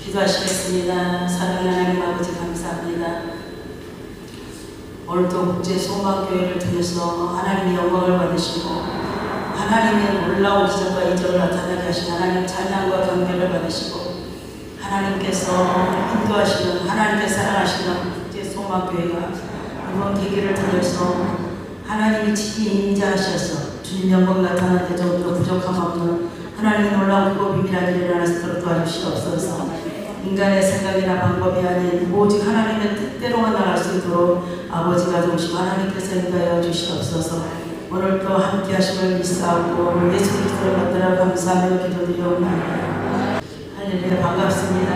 기도하시겠습니다. 사랑하는 하나님 아버지 감사합니다. 오늘도 국제소망교회를 통해서 하나님의 영광을 받으시고 하나님의 놀라운 기적과 이적을 나타나게 하신 하나님 찬양과 경배를 받으시고 하나님께서 인도하시는 하나님께 사랑하시는 국제소망교회가 이번 계기를 통해서 하나님이 친히 인자하셔서 주님 영광 나타나는 데 정도 부족함 없는 하나님의 놀라운 그거 비밀한 일을 하나씩 도와주시옵소서. 인간의 생각이나 방법이 아닌 오직 하나님의 뜻대로만 나갈 수 있도록 아버지가 도우시고 하나님께서 인도하여 주시옵소서. 오늘도 함께 하심을 믿사옵고 예수 그리스도를 받들어 감사하며 기도드리옵나이다. 할렐루야. 반갑습니다.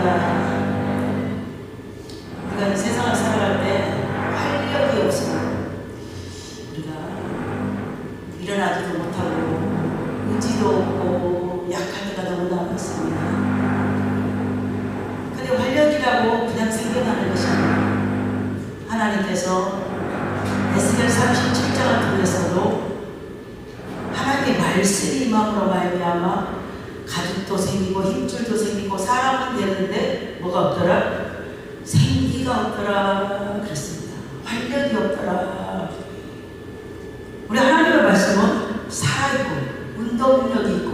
우리가 세상을 살아갈 때 활력이 없으면 우리가 일어나지도 못하고 의지도 없고 약할 때가 너무나 많습니다. 근데 활력이라고 그냥 생겨나는 것이 아니에요. 하나님께서 에스겔 37장을 통해서도 하나님의 말씀이 임함으로 말미암아 가죽도 생기고 힘줄도 생기고 사람은 되는데 뭐가 없더라? 생기가 없더라 그랬습니다. 활력이 없더라. 우리 하나님의 말씀은 살아있고 운동력이 있고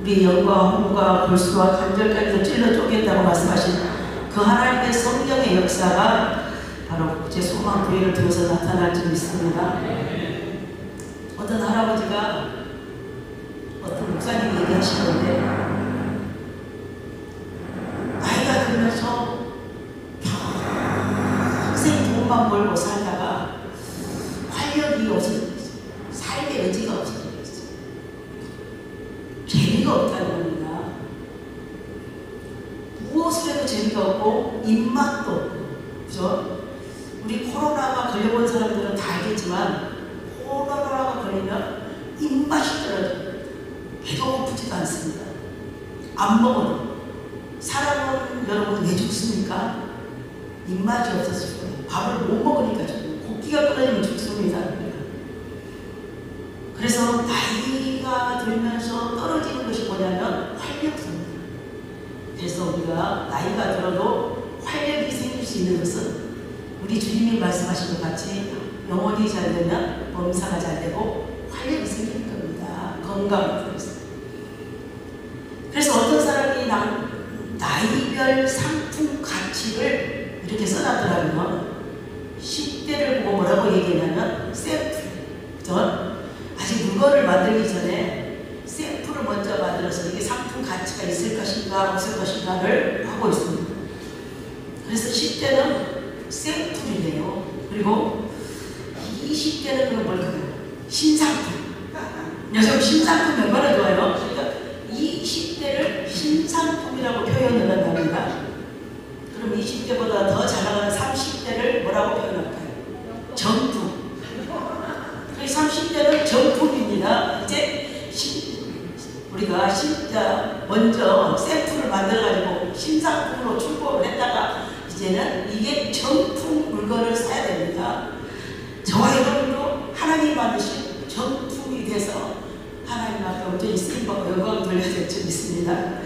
우리 영과 혼과 골수와 관절까지도 찔러 쪼갠다고 말씀하신 그 하나님의 성령의 역사가 바로 국제소망교회를 통해서 나타날 줄 믿습니다. 어떤 할아버지가 어떤 목사님이 얘기하시는데 나이가 들면서 평생 돈만 벌고 살다가 활력이 없어졌어요. 삶의 의지가 없어졌어요. 재미가 없다는 겁니다. 무엇을 해도 재미가 없고 입맛도 없고, 그죠? 우리 코로나가 걸려본 사람들은 다 알겠지만 코로나가 걸리면 입맛이 떨어져요. 배도 고프지도 않습니다. 안 먹어도. 사람은 여러분 왜 죽습니까? 입맛이 없어서 죽어요. 밥을 못 먹으니까 죽어요. 고기가 끊어지면 죽습니다. 그래서 나이가 들면서 떨어지는 것이 뭐냐면 활력입니다. 그래서 우리가 나이가 들어도 활력이 생길 수 있는 것은 우리 주님이 말씀하신 것 같이 영혼이 잘 되면 범사가 잘 되고 활력이 생길 겁니다. 건강을 통해서. 그래서 어떤 사람이 나이별 상품 가치를 이렇게 써놨더라면 10대를 보고 뭐라고 얘기하냐면 샘플. 아직 물건을 만들기 전에 샘플을 먼저 만들어서 이게 상품 가치가 있을 것인가 없을 것인가를 하고 있습니다. 그래서 10대는 샘플이네요. 그리고 20대는 그건 뭘까요? 신상품. 요즘 신상품 얼마나 좋아요? 그러니까 20대를 신상품이라고 표현을 한답니다. 그럼 20대보다 더 잘 나가는 30대를 뭐라고 표현할까요? 정품. 30대는 정품입니다. 이제 우리가 진짜 먼저 샘플을 만들어가지고 신상품으로 출고를 했다가 이제는 이게 정품 물건을 사야 됩니다. 저와 여러분도 하나님 만드신 정품이 돼서 하나님 앞에 온전히 쓰임받고 영광을 돌려야 될 줄 믿습니다.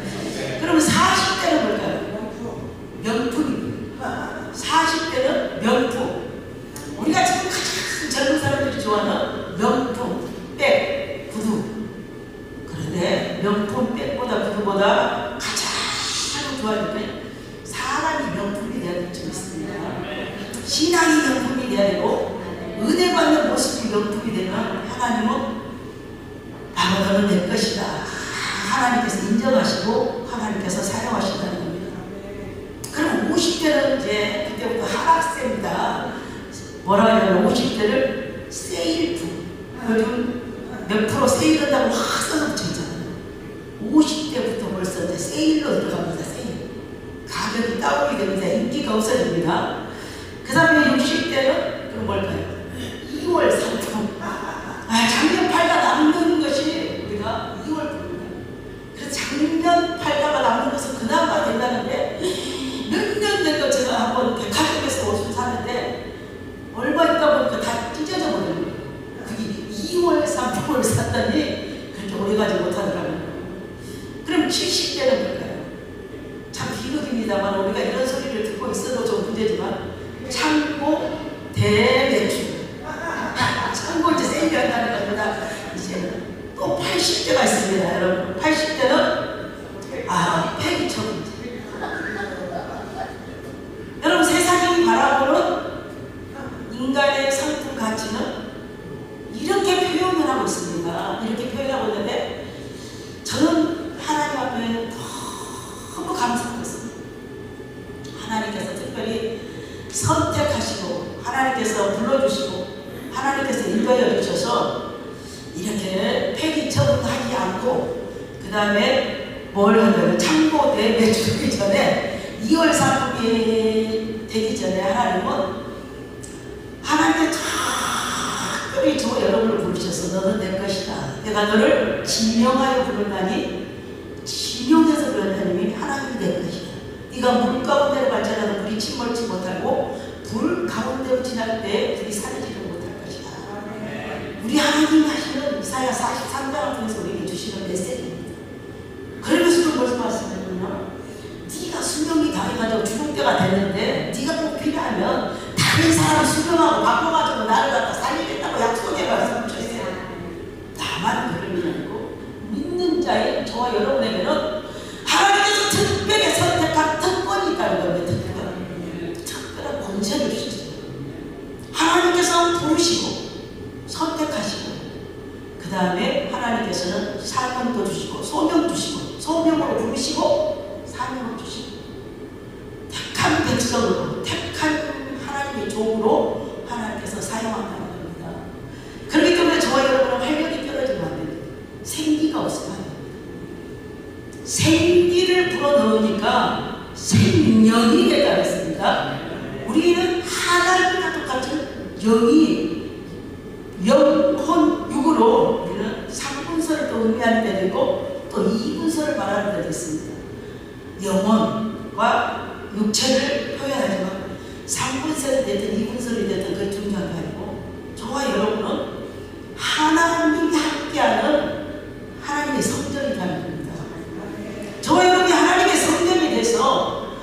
그러면 40대는 뭘까요? 명품입니다. 40대는 명품. 우리가 지금 가장 젊은 사람들이 좋아하는 명품, 백, 구두. 그런데 명품, 백보다 구두보다 가장 좋아하는 게 사람이 명품이 돼야 될 줄 믿습니다. 신앙이 명품이 돼야 되고 은혜 받는 모습이 명품이 되면 하나님은 바로 너는 내 것이다. 하나님께서 인정하시고 하나님께서 사용하신다는 겁니다. 그럼 50대는 이제 그때부터 하락세입니다. 뭐라 하냐면 50대를 세일품. 요즘 몇 프로 세일한다고 확 써서 붙여있잖아요. 50대부터 벌써 이제 세일로 들어갑니다. 세일. 가격이 다운이 됩니다. 인기가 없어집니다. 그 다음에 60대는 그럼 뭘까요? 2월 상품. 작년 팔다 남는 것이 우리가 2월 품입니다. 그래서 작년 팔다가 남는 것은 그나마 된다는데 몇 년 된 거 제가 한번 백화점에서 옷을 사는데 얼마 있다 보니까 다 찢어져 버려요. 그게 2월 상품을 샀더니 그렇게 오래가지 못하더라고요. 그럼 70대는 뭘까요? 참 비극입니다만 창고 대매출. 창고 이제 생겨난다는 것보다 이제 또 80대가 있습니다. 여러분 80대는 폐기 처분. 여러분 세상이 바라보는 인간의 상품 가치는 이렇게 표현을 하고 있습니다. 이렇게 표현하고 있는데 저는 하나님 앞에 너무 감사하고 있습니다. 하나님께서 특별히 선택하시고 하나님께서 불러주시고 하나님께서 인도해 주셔서 이렇게 폐기 처분하지 않고 그 다음에 뭘 하냐면 창고대 매출하기 전에 2월 상품이 되기 전에 하나님은 하나님께 특별히 저 여러분을 부르셔서 너는 내 것이다. 내가 너를 지명하여 부르다니 지명해서 부르는 하나님이 하나님이 내 것이다. 네가 물 가운데로 갈지라도 물이 침몰치 못하고 불 가운데로 지날 때 불이 사라지지 못할 것이다. 우리 하나님이 하시는 이사야 43장을 통해서 우리에게 주시는 메시지입니다. 그러면서도 무슨 말씀이냐면요, 네가 수명이 다해가지고 죽을 때가 됐는데 네가 꼭 필요하면 다른 사람 수명하고 바꿔가지고 나를 갖다 살리겠다고 약속해가지고 주세요. 다만 그런 게 아니고 믿는 자의 저와 여러분에게는 하나님께서 특별히 선택한 특권이 있다는 겁니다. 특별한 권세를 주셨어요. 하나님께서 부르시고 선택하시고 그 다음에 하나님께서는 사명도 주시고 소명 주시고 소명으로 부르시고 사명을 주시고 택한 백성으로 택한 하나님의 종으로 하나님께서 사용한다는 겁니다. 그렇기 때문에 저와 여러분은 활력이 떨어지면 안 됩니다. 생기가 없으면 안 됩니다. 생기를 불어넣으니까 생명이 되다 했습니다. 우리는 하나님과 똑같은 영이 영혼 육으로 우리는 상분서를 또 의미하는 데도 있고 또 이분서를 말하는 데도 있습니다. 영혼과 육체를 표현하지만 상분서이 됐든 이분서이 됐든 그게 중요한 게 아니고 저와 여러분은 하나님이 함께하는 하나님의 성전이라는 겁니다. 저와 여러분이 하나님의 성전이 돼서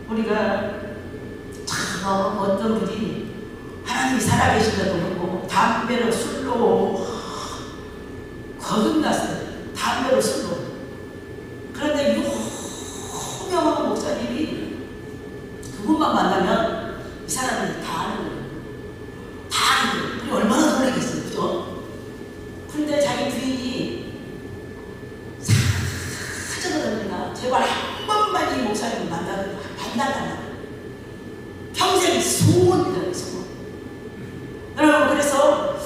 우리가 참 어떤 분이 하나님이 살아계신다고 하고 담배로 술로 거듭났어요. 담배로 술로. 그런데 유명한 목사님이 그분만 만나면 이 사람은 다 아는 거예요. 다 아는 거예요. 우리 얼마나 놀라겠어요. 그죠? 그런데 자기 부인이 사정을 제발 한 번만 이 목사님을 만나달라. 평생 소원이라는 소원. 여러분 그래서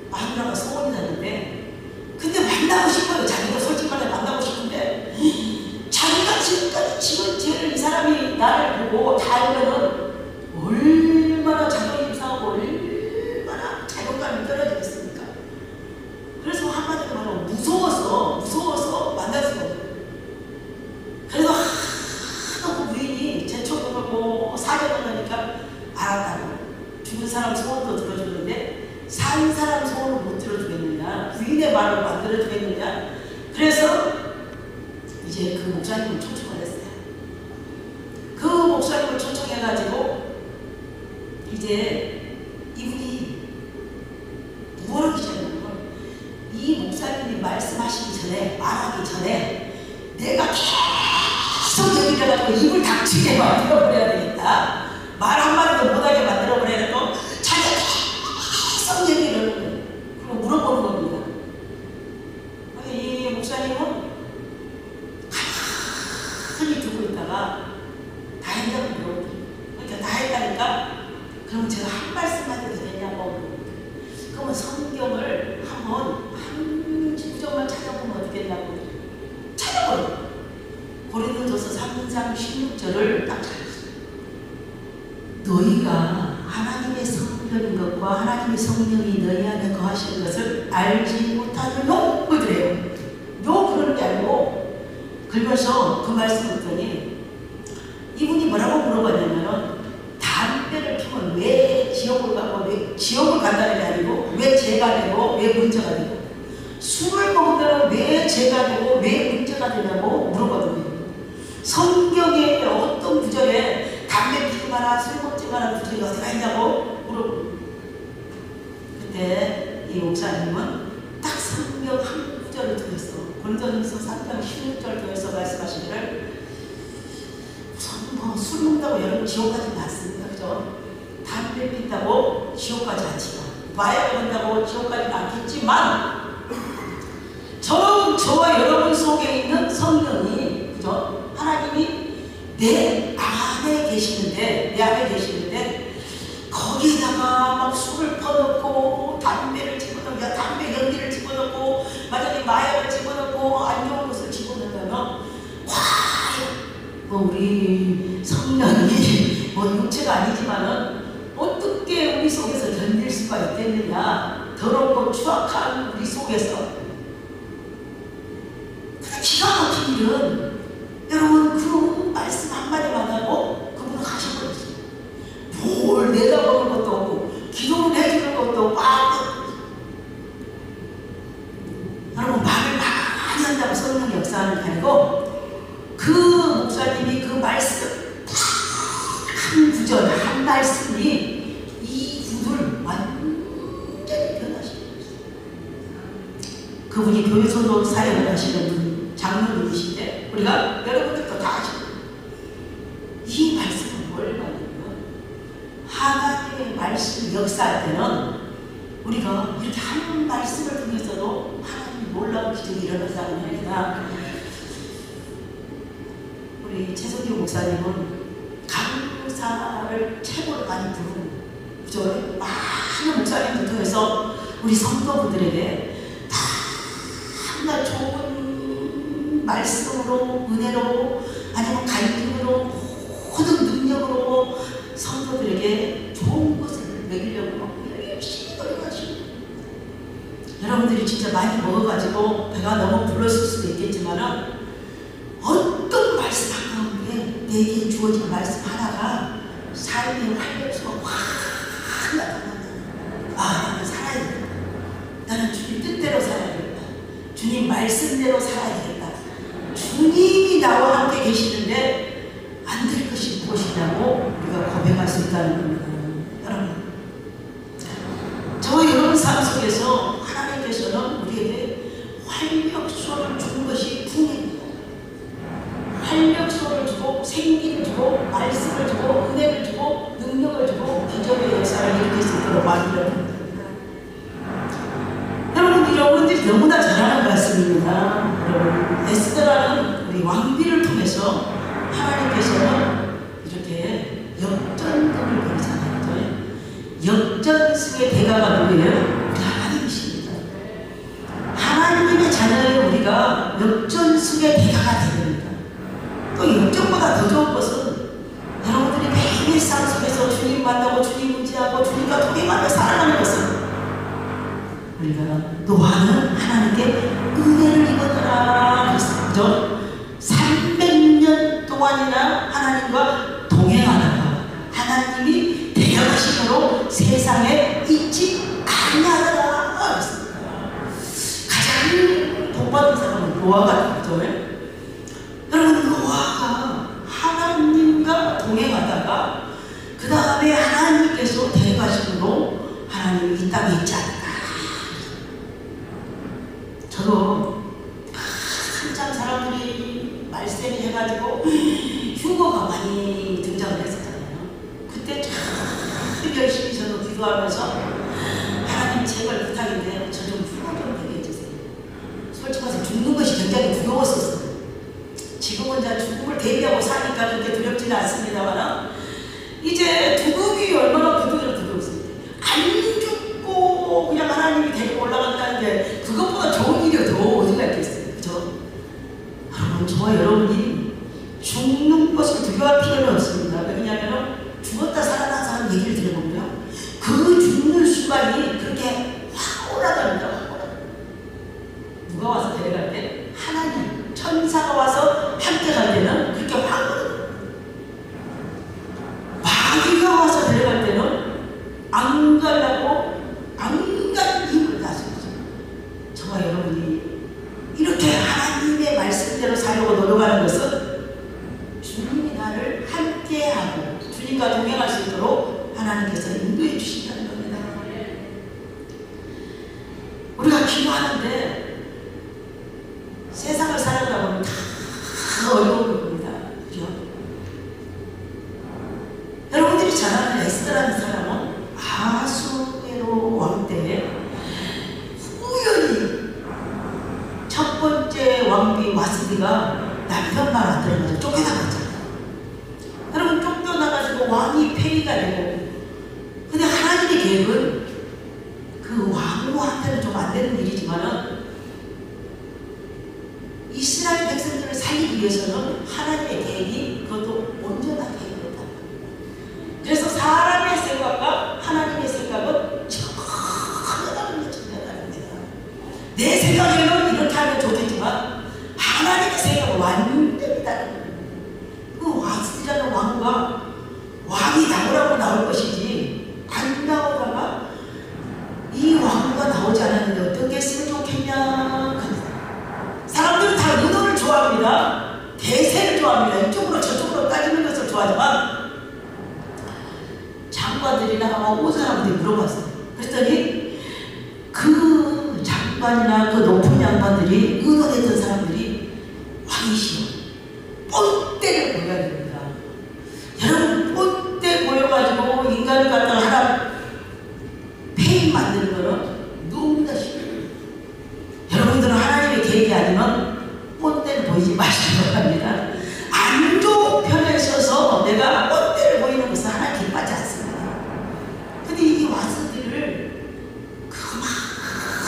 마누라가 소원이 났는데 근데 만나고 싶어요. 자기가 솔직히 말해 만나고 싶은데 자기가 지금까지 지은 죄를 이 사람이 나를 보고 다 알면은 얼마나 자존심 상하고 얼마나 자존감이 떨어지겠습니까? 그래서 한마디로 말하면 무서워서 만날 수가 없어요. 그래서 하도 그 부인이 재촉하고 사정을 하니까 알았다고. 죽은 사람 소원도 들어주는데 산 사람 소원을 못 들어주겠느냐, 부인의 말을 만들어주겠느냐. 그래서 이제 그 목사님을 초청을 했어요. 그 목사님을 초청해가지고 이제 이분이 무엇을 기자냐면 이 목사님이 말씀하시기 전에 말하기 전에 내가 계속 얘기를 해가지고 입을 닥치게 만들어버려야 되겠다. 말 한마디도 못하게 만들어버려야 되고 자기가 계속 얘기를 그리고 물어보는 겁니다. 이 목사님은 가만히 두고 있다가 다 했냐고 물어보고 그러니까 다 했다니까 그럼 제가 한 말씀만 해도 되냐고. 그러면 성경을 한번 한 구절만 찾아보면 어떻겠냐고. 찾아보요. 고린도전서 3장 16절을 딱 찾았어요. 너희가 하나님의 성전인 것과 하나님의 성령이 너희 안에 거하시는 것을 알지 못하느뇨? 그래요. 그러는 게 아니고 그러면서 그 말씀을 듣더니 이분이 뭐라고 물어봤냐면은 담배를 피우면 왜 지옥을 가고 왜 지옥을 간다는 게 아니고 왜 죄가 되고 왜 문제가 되고 술을 먹으면 왜 죄가 되고 왜 문제가 되냐고 물어보거든요. 성경의 어떤 구절에 담배 피우는 했냐고 물어보고, 그때 이 목사님은 딱 성경 한 구절을 통해서 고린도전서 3장 16절 통해서 말씀하시기를, 우선 술 먹는다고 여러분 지옥까지 갔습니다. 그죠? 담배 핀다고 지옥까지 안 치고, 마약 먹는다고 지옥까지 않겠지만, 저와 여러분 속에 있는 성령이, 그죠? 하나님이 내 안에 계시는데 거기에다가 막 술을 퍼넣고 담배를 집어넣고, 담배 연기를 집어넣고, 만약에 마약을 집어넣고 안 좋은 것을 집어넣으면 과연 우리 성령이 육체가 아니지만은 어떻게 우리 속에서 견딜 수가 있겠느냐. 더럽고 추악한 우리 속에서. 기가 막힌 일은 여러분 그 말씀 한마디만 하고 그분은 가셔버렸어요. 뭘 내다보는 것도 없고 기도를 해주는 것도 없고 여러분 말을 많이 한다고 성령의 역사하는 게 아니고, 그 목사님이 그 말씀 한 구절 한 말씀이 이 구를 완전히 변화시켰어요. 그분이 교회에서도 사역을 하시는 분, 장로님이신데 우리가 여러분들도 다 아시고, 이 말씀은 뭘 말하냐면 하나님의 말씀 역사할 때는 우리가 이렇게 한 말씀을 통해서도 하나님이 놀라운 기적이 일어난다는 겁니다. 우리 최성규 목사님은 강사를 최고로 많이 부르는, 그죠? 많은 목사님들 통해서 우리 성도분들에게 다 한날 좋은 말씀으로, 은혜로, 아니면 갈등으로, 모든 능력으로 성도들에게 좋은 것을 먹이려고 열심히 노력하시고, 여러분들이 진짜 많이 먹어가지고 배가 너무 불렀을 수도 있겠지만은, 어떤 말씀 한가운데 내게 주어진 말씀 하나가 삶의 활력소가 확 나타난다. 나는 살아야 된다. 나는 주님 뜻대로 살아야 된다. 주님 말씀대로 살아야 된다. 주님이 나와 함께 계시는데 안 될 것이 무엇이냐고 우리가 고백할 수 있다는 겁니다. 여러분, 저와 여러분 삶 속에서 하나님께서는 우리에게 활력소를 주는 것이 풍입니다. 활력소를 주고 생기를 주고 말씀을 주고 은혜를 주고 능력을 주고 기적의 역사를 일으킬 수 있도록 만들어냅니다. 여러분들이 너무나 잘하는 말씀입니다. 여러분, 에스더라는 우리 왕비를 통해서 하나님께서는 이렇게 역전극을 벌이잖아요. 역전승의 대가가 누구예요? 우리 하나님이십니다. 하나님의 자녀의 우리가 역전승의 대가가 됩니다. 또 역전보다 더 좋은 것은 여러분들이 매일 삶 속에서 주님 만나고 주님 의지하고 주님과 동행하며 살아가는 것은 우리가 노아는 하나님께 은혜를 입었더라 그랬어요. 300년 동안이나 하나님과 동행하다가 하나님이 데려가심으로 세상에 있지 아니하더라 그랬습니다. 가장 복받은 사람은 노아가 되죠. 여러분, 노아가 하나님과 동행하다가 그 다음에 하나님께서 데려가심으로 하나님이 이 땅에 있지 않다. 저도 한참 사람들이 말씀이 해가지고 휴거가 많이 등장을 했었잖아요. 그때 참 열심히 저도 기도하면서 하나님 제발 부탁인데 저 좀 휴거 좀 되게 해주세요. 솔직히 말해서 죽는 것이 굉장히 두려웠었어요. 지금은 이제 죽음을 대비하고 사니까 그렇게 두렵지는 않습니다만, 이제 죽음이 얼마나 두려웠어요. 안 죽고 그냥 하나님이 데리고 올라간다는 게 그것보다 좋은 일이 더 어디가 있겠어요. 그죠? 여러분, 저와 여러분이 죽는 것을 두려워할 필요는 없습니다. 왜냐하면 죽었다 살아난 사람 얘기를 들어보면요, 그 죽는 순간이 그렇게 확 올라갑니다. 확 올라갑니다. 누가 와서 데려갈 때? 하나님, 천사가 와서 함께 갈 때는 그렇게 확 올라갑니다. 마귀가 와서 데려갈 때는 안 가려고 안간 힘을 다스리죠. 저와 여러분이 이렇게 하나님의 말씀대로 살려고 노력하는 것은 주님이 나를 함께하고 주님과 동행할 수 있도록 하나님께서 하나님께서 인도해 주신다는 겁니다. 우리가 기도하는데 세상을 살아가다 보면 다 어려운 겁니다. 그죠? 여러분들이 잘 아는 에스더라는 사람은 아수에로 왕 때에 우연히 첫 번째 왕비 와스디가 남편 말 안 들으면서 쫓겨나갔잖아요. 여러분, 쫓겨나가지고 왕이 폐위가 되고, 근데 하나님의 계획은 그 왕후한테는 좀 안 되는 일이지만은 이스라엘 백성들을 살리기 위해서는 하나님의 계획이 그것도 온전하게 이루어졌다. 그래서 사람의 생각과 하나님의 생각은 전혀 다른 존재다릅니다. 내 생각에는 이렇게 하면 좋겠지만 하나님의 생각은 완전히 다른 거예요. 그 와스디라는 왕과 왕이 나오라고 나올 것이지 안 나오다가 이 왕후가 나오지 않았는데 어떻게 했으면 좋겠냐. 사람들은 다 은호를 좋아합니다. 대세를 좋아합니다. 이쪽으로 저쪽으로 따지는 것을 좋아하지만 장관들이나 온 사람들이 물어봤어요. 그랬더니 그 장관이나 그 높은 양반들이 의논했던 사람들이 왕이시여 뻔때를 보여야 됩니다. 여러분, 뻔때 보여가지고 인간을 갖다가 하나 폐인 만드는 거는 너무나 싫어요. 여러분들은 하나님의 계획이 아니면 뻔때를 보이지 마시기 바랍니다. 안 좋은 편에 서서 내가 뻔때를 보이는 것은 하나님 기뻐하지 않습니다. 근데 이 와스디를 그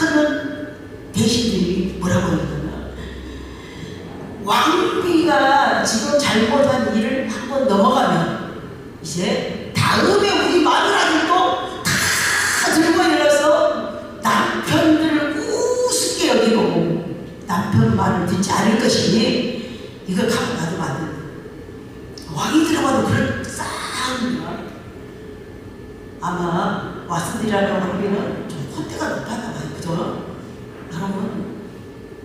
많은 대신들이 뭐라고 하냐면 왕비가 지금 잘못한 일을 한번 넘어가면 이제 다음에 우리 마누라들도 다 들고 일어서 남편들을 우습게 여기고 남편 말을 듣지 않을 것이니 이걸 가만 놔두면 안 된다. 왕이 들어가도 그럴 싸움이야. 아마 와스디라는 왕비는 좀 콧대가 높았나 봐요. 그죠? 여러분,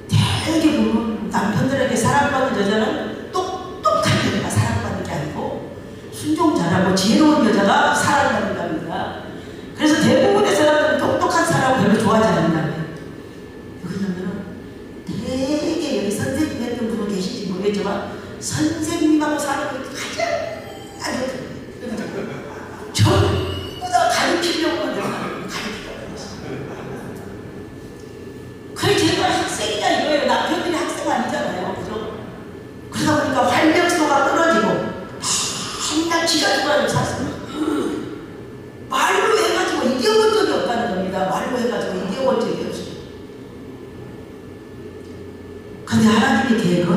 되게 보면 남편들에게 사랑받는 여자는 똑똑한 여자가 사랑받는 게 아니고 순종 잘하고 지혜로운 여자가 사랑받는답니다. 그래서 대부분의 사람들은 똑똑한 사람을 별로 좋아하지 않는다고요. 왜냐면 되게 여기 선생님 했던 분은 계신지 모르겠지만 선생님하고 사는 게 가장 안 좋거든요. 전부 다 가르치려고 하는 가르치려고 했어요. 그래 제가 학생이냐 이거예요. 남편들이 학생 아니잖아요. 그죠? 그러다 보니까 활력소가 떨어지고 맨날 지가 좋아하는 사슴 말로 해가지고 이겨본 적이 없다는 겁니다. 말로 해가지고 이겨본 적이 없어요. 근데 하나님의 계획은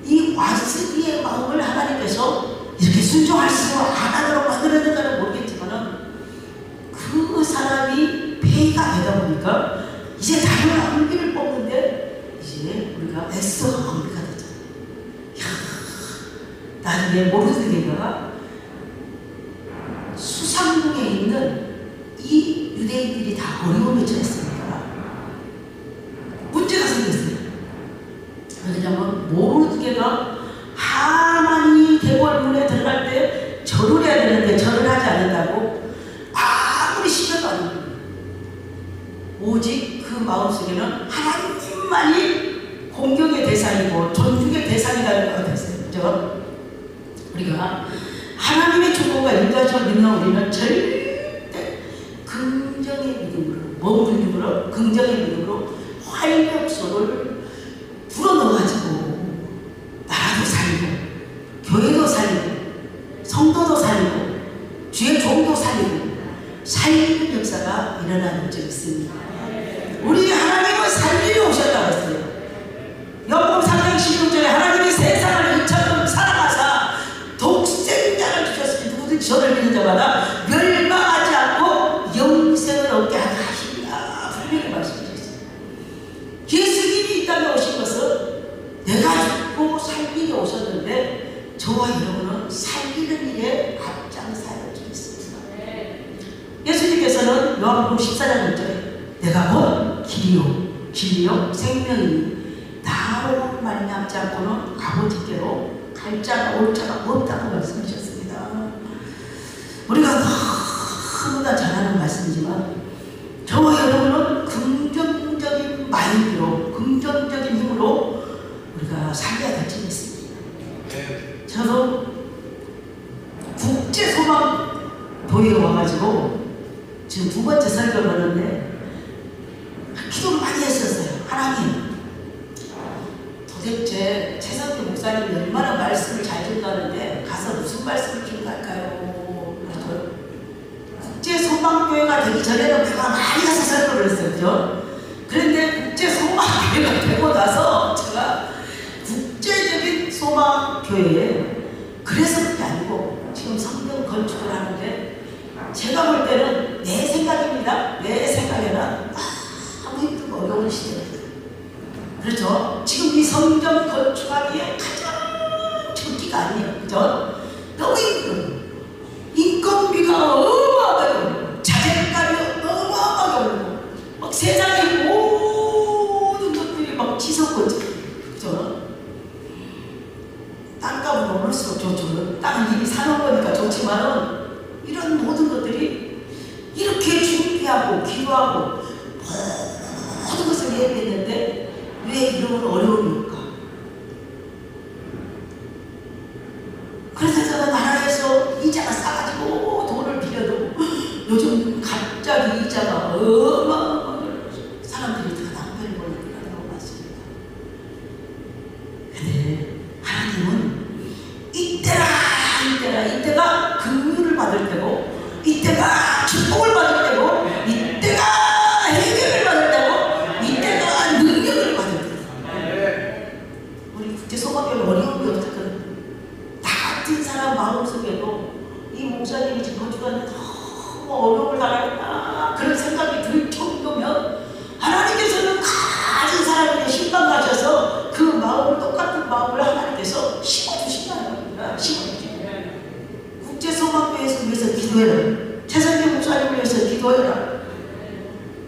이 와스디의 마음을 하나님께서 이렇게 순종할 수 안 하도록 만들어낸다는 모르겠지만은 그 사람이 폐위가 되다 보니까 이제 다른 왕비를 뽑는데 이제 우리가 에스더가 왕비가 되잖아요. 나중에 모르드게가 수상궁에 있는 이 유대인들이 다 어려움에 처했습니다. 문제가 생겼어요. 왜냐면 모르드게가 하만이 대궐문에 들어갈 때 절을 해야 되는데 절을 하지 않는다고 아무리 시켜도 안 됩니다. 오직 그 마음속에는 하나님만이 공경의 대상이고 존중의 대상이라는 것 같았어요. 그죠? 우리가 하나님의 축복과 인도하심을 믿는 우리는 절대 긍정의 믿음으로, 뭔 믿음으로? 긍정의 믿음으로 활력소를 불어넣어가지고 나라도 살리고 교회도 살리고 성도도 살리고 주의 종도 살리고 살리는 역사가 일어나는 적이 있습니다. 우리 하나님은 살리러 오셨다고 했어요. 요한복음 3장 16절에 하나님이 세상을 이처럼 사랑하사 독생자를 주셨으니 누구든지 저를 믿는 자마다 멸망하지 않고 영생을 얻게 하라 하시니라 분명히 말씀하셨어요. 예수님이 이 땅에 오신 것은 내가 죽고 살리러 오셨는데 저와 여러분은 살리는 일에 앞장서야 되겠습니다. 예수님께서는 요한복음 14장 1절에 내가 곧 길이요 진리요 생명이니 나로 말미암지 않고는 아버지께로 갈 자가 올 자가 없다고 말씀하셨습니다. 우리가 말씀이지만 저와 여러분은 긍정적인 마인드로, 긍정적인 힘으로 우리가 살려야 될 점이 있습니다. 저도 국제소망교회에 와가지고 지금 2번째 설교를 하는데 기도를 많이 했었어요. 하나님, 도대체 최성태 목사님이 얼마나 말씀을 잘 전하는데 가서 무슨 말씀을 전할까요? 국제소망교회가 되기 전에는 내가 많이 가서 설교를 했어요. 그죠? 그런데 국제소망교회가 되고 나서 제가 국제적인 소망교회에, 그래서 그게 아니고 지금 성경 건축을 하는데 제가 볼 때는 내 생각입니다. 내 생각에는 너무 힘들고 어려운 시대입니다. 그렇죠? 지금 이 성경 건축하기에 가장 적기가 아니에요. 그죠? 너무 힘들어요. 인건비가 어마어마하게 오르고 자재값이 어마어마하게 오르고 막 세상의 모든 것들이 막 치솟고, 그죠? 땅값은 오를수록 좋죠. 땅은 이미 사놓은 거니까 좋지만은 이런 모든 것들이 이렇게 준비하고 기도하고 모든 것을 예비했는데 왜 이런 어려움이 올까? 그래서 제가 나라에서 이자가 싸가지고 돈을 빌려도 요즘 갑자기 이자가 어마어마하게 사람들이 다 낭패를 보는 때가 너무 많습니다. 근데 하나님은 이때가 긍휼을 받을 때고, 이때가 축복을 받을 때고, 이때가 해결을 받을 때고, 이때가 능력을 받을 때고. 우리 국제소망교회 어려움이 없었거든. 나 같은 사람 마음속에도 이 목사님이 지금 건축하는데 너무 어려움을 당하겠다 그런 생각이 들 정도면 하나님께서는 가진 사람에게 신방 가셔서 그 마음을, 똑같은 마음을 하나님께서 심어주신다는 겁니다. 심어주시고, 국제소망교회에서 위해서 기도해라. 최성태 목사님을 위해서 기도해라.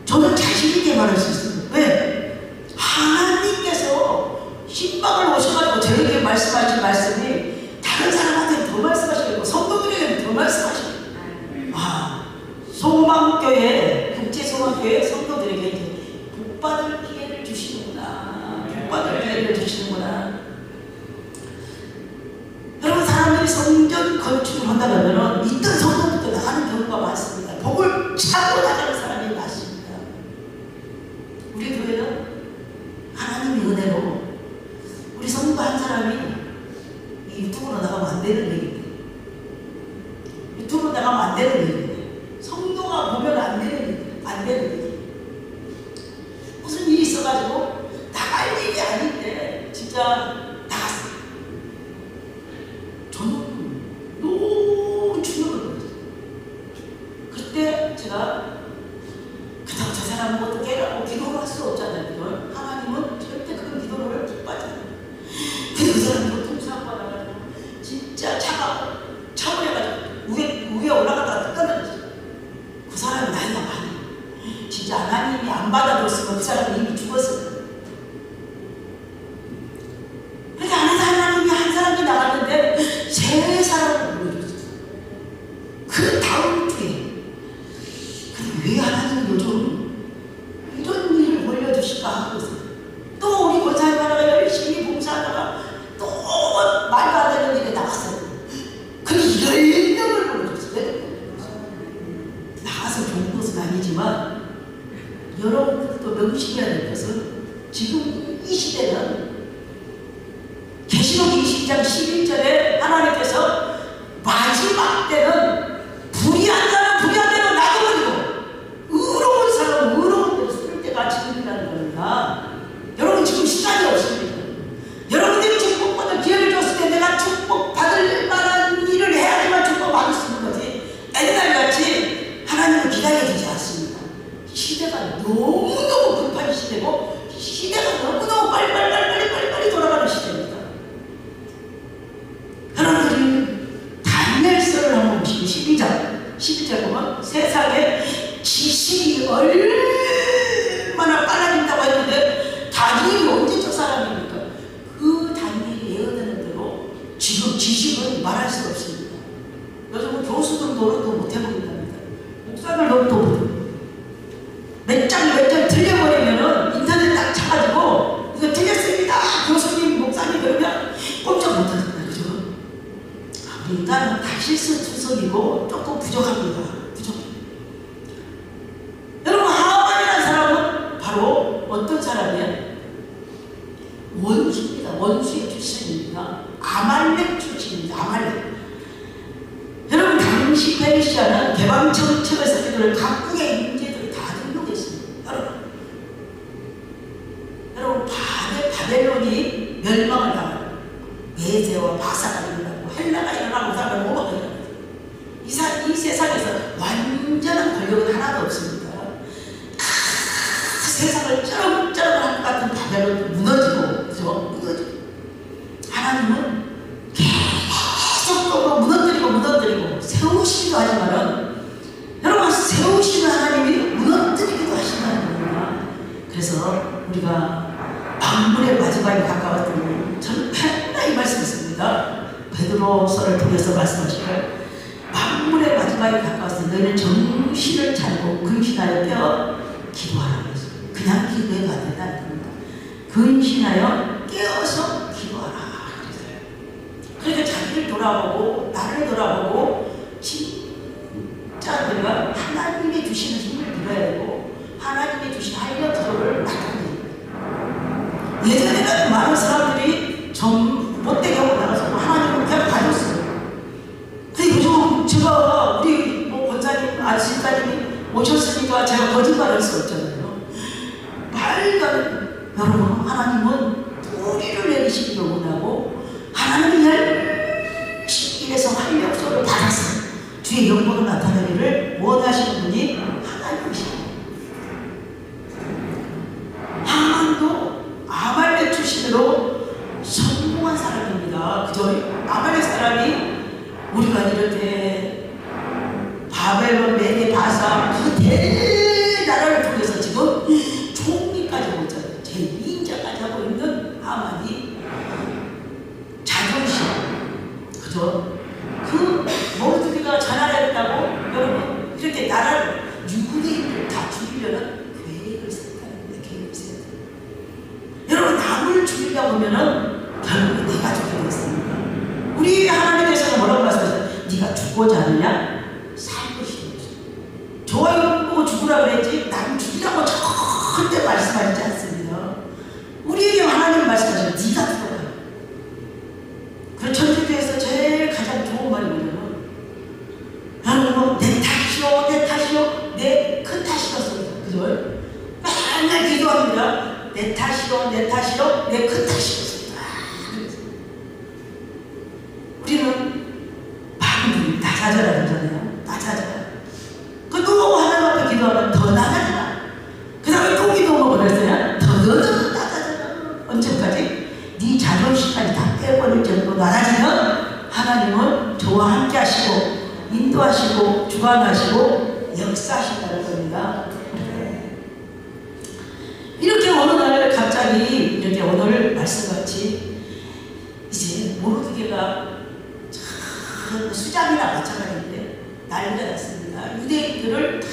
저는 자신 있게 말할 수 있습니다. 왜? 하나님께서 신방을 오셔가지고 저에게 말씀하신 말씀이 다른 사람한테 더 말씀하시고 성도들에게 더 말씀하시고, 소망교회, 국제소망교회 성도들에게 이제 복받을 기회를 주시는구나. 복받을 기회를 주시는구나. 여러분, 사람들이 성전 건축을 한다 그러면 있던 성도부터 나가는 경우가 많습니다. 복을 차고 나가는 사람이 많습니다. 우리 교회는 하나님의 은혜로 우리 성도 한 사람이 이 유튜브로 나가면 안 되는 얘기입니다. 유튜브로 나가면 안 되는 얘기입니다. 성도가 보면 안 되는 얘기, 안 되는 얘기. 무슨 일이 있어가지고 나갈 일이 아닌데 진짜 나갔어요. 저는 너무 충격을 받았어요. 그때 제가 그렇다고 저 사람은 어떻게 해라고 기도를 할 수 없잖아요. 하나님은 절대 그런 기도를 못 받잖아요. 근데 그 사람이 교통사고 나가지고 진짜 차가 차버려가지고 위에 올라가다가 떨어졌어요. 그 사람이 나이가 많아요. 진짜 하나님이 안 받아줬으면 그 사람이 이미 죽었어요. 그러니까 하나님이 한 사람이 나갔는데 세 사람을 보여줬어요. 그 다음 주에. 근데 왜 하나님은 요즘 이런 일을 벌려주실까 하고 있어요. 또 우리 권사님 하나가 열심히 봉사하다가 또 말도 안 되는 일에 나갔어요. 근데 10명을 보여줬어요. 나가서 좋은 것은 아니지만 여러분들도 명심해야 될 것은 지금 이 시대는 계시록 20장 11절에 하나님께서 마지막 때는 불의한 자는 불의한 대로 놔둬버리고 의로운 사람은 의로운 대로 쓸 때가 지금이라는 겁니다. 여러분, 지금 시간이 없습니다. 여러분들이 축복받을 기회를 줬을 때 내가 축복받을 만한 일을 해야지만 축복받을 수 있는 거지, 옛날같이 하나님을 기다려주지 않습니다. 시대가 너무너무 급한 시대고 시대가 너무너무 빨리 돌아가는 시대입니다. 여러분들이 다니엘서를 한번 보시고 실수투성이고 조금 부족합니다. 부족해요. 여러분, 하만이라는 사람은 바로 어떤 사람이에요? 원수입니다. 원수의 출신입니다. 아말렉 출신입니다. 아말렉. 여러분, 당시 페르시아는 개방정책에서 그들을 각국의 인재들을 다 등록했습니다. 여러분, 바벨론이 멸망을 당하고 메세와 바사가 일어나고 헬라가 일어나고 그다음에 로마가 일어나고 이 세상에서 완전한 권력은 하나도 없습니다. 세상을 쩌렁쩌렁한 것 같은 바벨론이 무너지고, 그죠? 무너지고. 하나님은 계속 또 무너뜨리고 세우시기도 하지만은, 여러분, 세우시는 하나님이 무너뜨리기도 하신다는 겁니다. 그래서 우리가 만물의 마지막에 가까웠더니 저는 맨날 이 말씀했습니다. 베드로서를 통해서 말씀하시길, 만물의 마지막에 가까웠을 때 너희는 정신을 차리고 근신하여 깨어 기도하라. 그냥 기도해도 안 된다는 겁니다. 근신하여 깨어서 기도하라. 그러니까 자기를 돌아보고 나를 돌아보고 진짜 우리가 하나님이 주시는 힘을 믿어야 되고 하나님이 주신 활력소를 맡아야 됩니다. 예전에는 많은 사람들이 좀 못되게 하고 나가서 하나님을 그냥 봐줬어요. 근데 요즘 제가 우리 권사님, 집사님이 오셨으니까 제가 거짓말할 수 없잖아요. 여러분, 하나님은 뿌리를 내리시기 원하고 하나님이 열심히 일해서 활력소를 받아서 주의 영광을 나타내기를 원하시는 분이 하나님이십니다. 하만도 아말렉 출신으로 성공한 사람입니다. 그죠? 아말렉 사람이 우리가 이렇게 바벨론, 메데, 바사 그 대나라를 통해서 지금 총리까지 하고 있잖아요. 제2인자까지 하고 있는 하만이 자존심, 그죠? 그 모르드게가 자나라했다고 여러분 이렇게 나라를 유대인을 다 죽이려는 계획을 세웠다는 거예요. 계획을 세웠다. 여러분, 남을 죽이려고 하면은 결국 내가 죽게 됐습니다. 우리 하나님께서는 뭐라고 말씀하세요? 네가 죽고자 하느냐? 살고 싶은 거죠. 좋아요 보고 죽으라 그랬지 나를 죽이라고 절대 말씀하지 않습니다. 우리에게 하나님 말씀하시면 네가 죽어라. 그 천주교에서 제일 가장 좋은 말이 뭐냐면, 여러분, 내 탓이요, 내 탓이요, 내 큰 탓이었습니다. 그죠? 맨날 기도합니다. 내 탓이요, 내 탓이요, 내 큰 탓이었습니다. 우리는 많은 다 찾아라 그러잖아요. 다 찾아라. 그 또 하나님 앞에 기도하면 더 나가잖아. 그 다음에 또 기도하면 그랬어요. 더 나가잖아. 언제까지? 네 자존심까지 다 빼버릴 정도로 나아지면 하나님은 저와 함께 하시고 인도하시고 주관하시고 역사하신다는 겁니다. 이렇게 어느 날 갑자기 이렇게 오늘 말씀같이 이제 모르드게가 참 수장이나 마찬가지인데 난리가 났습니다. 유대인들을 다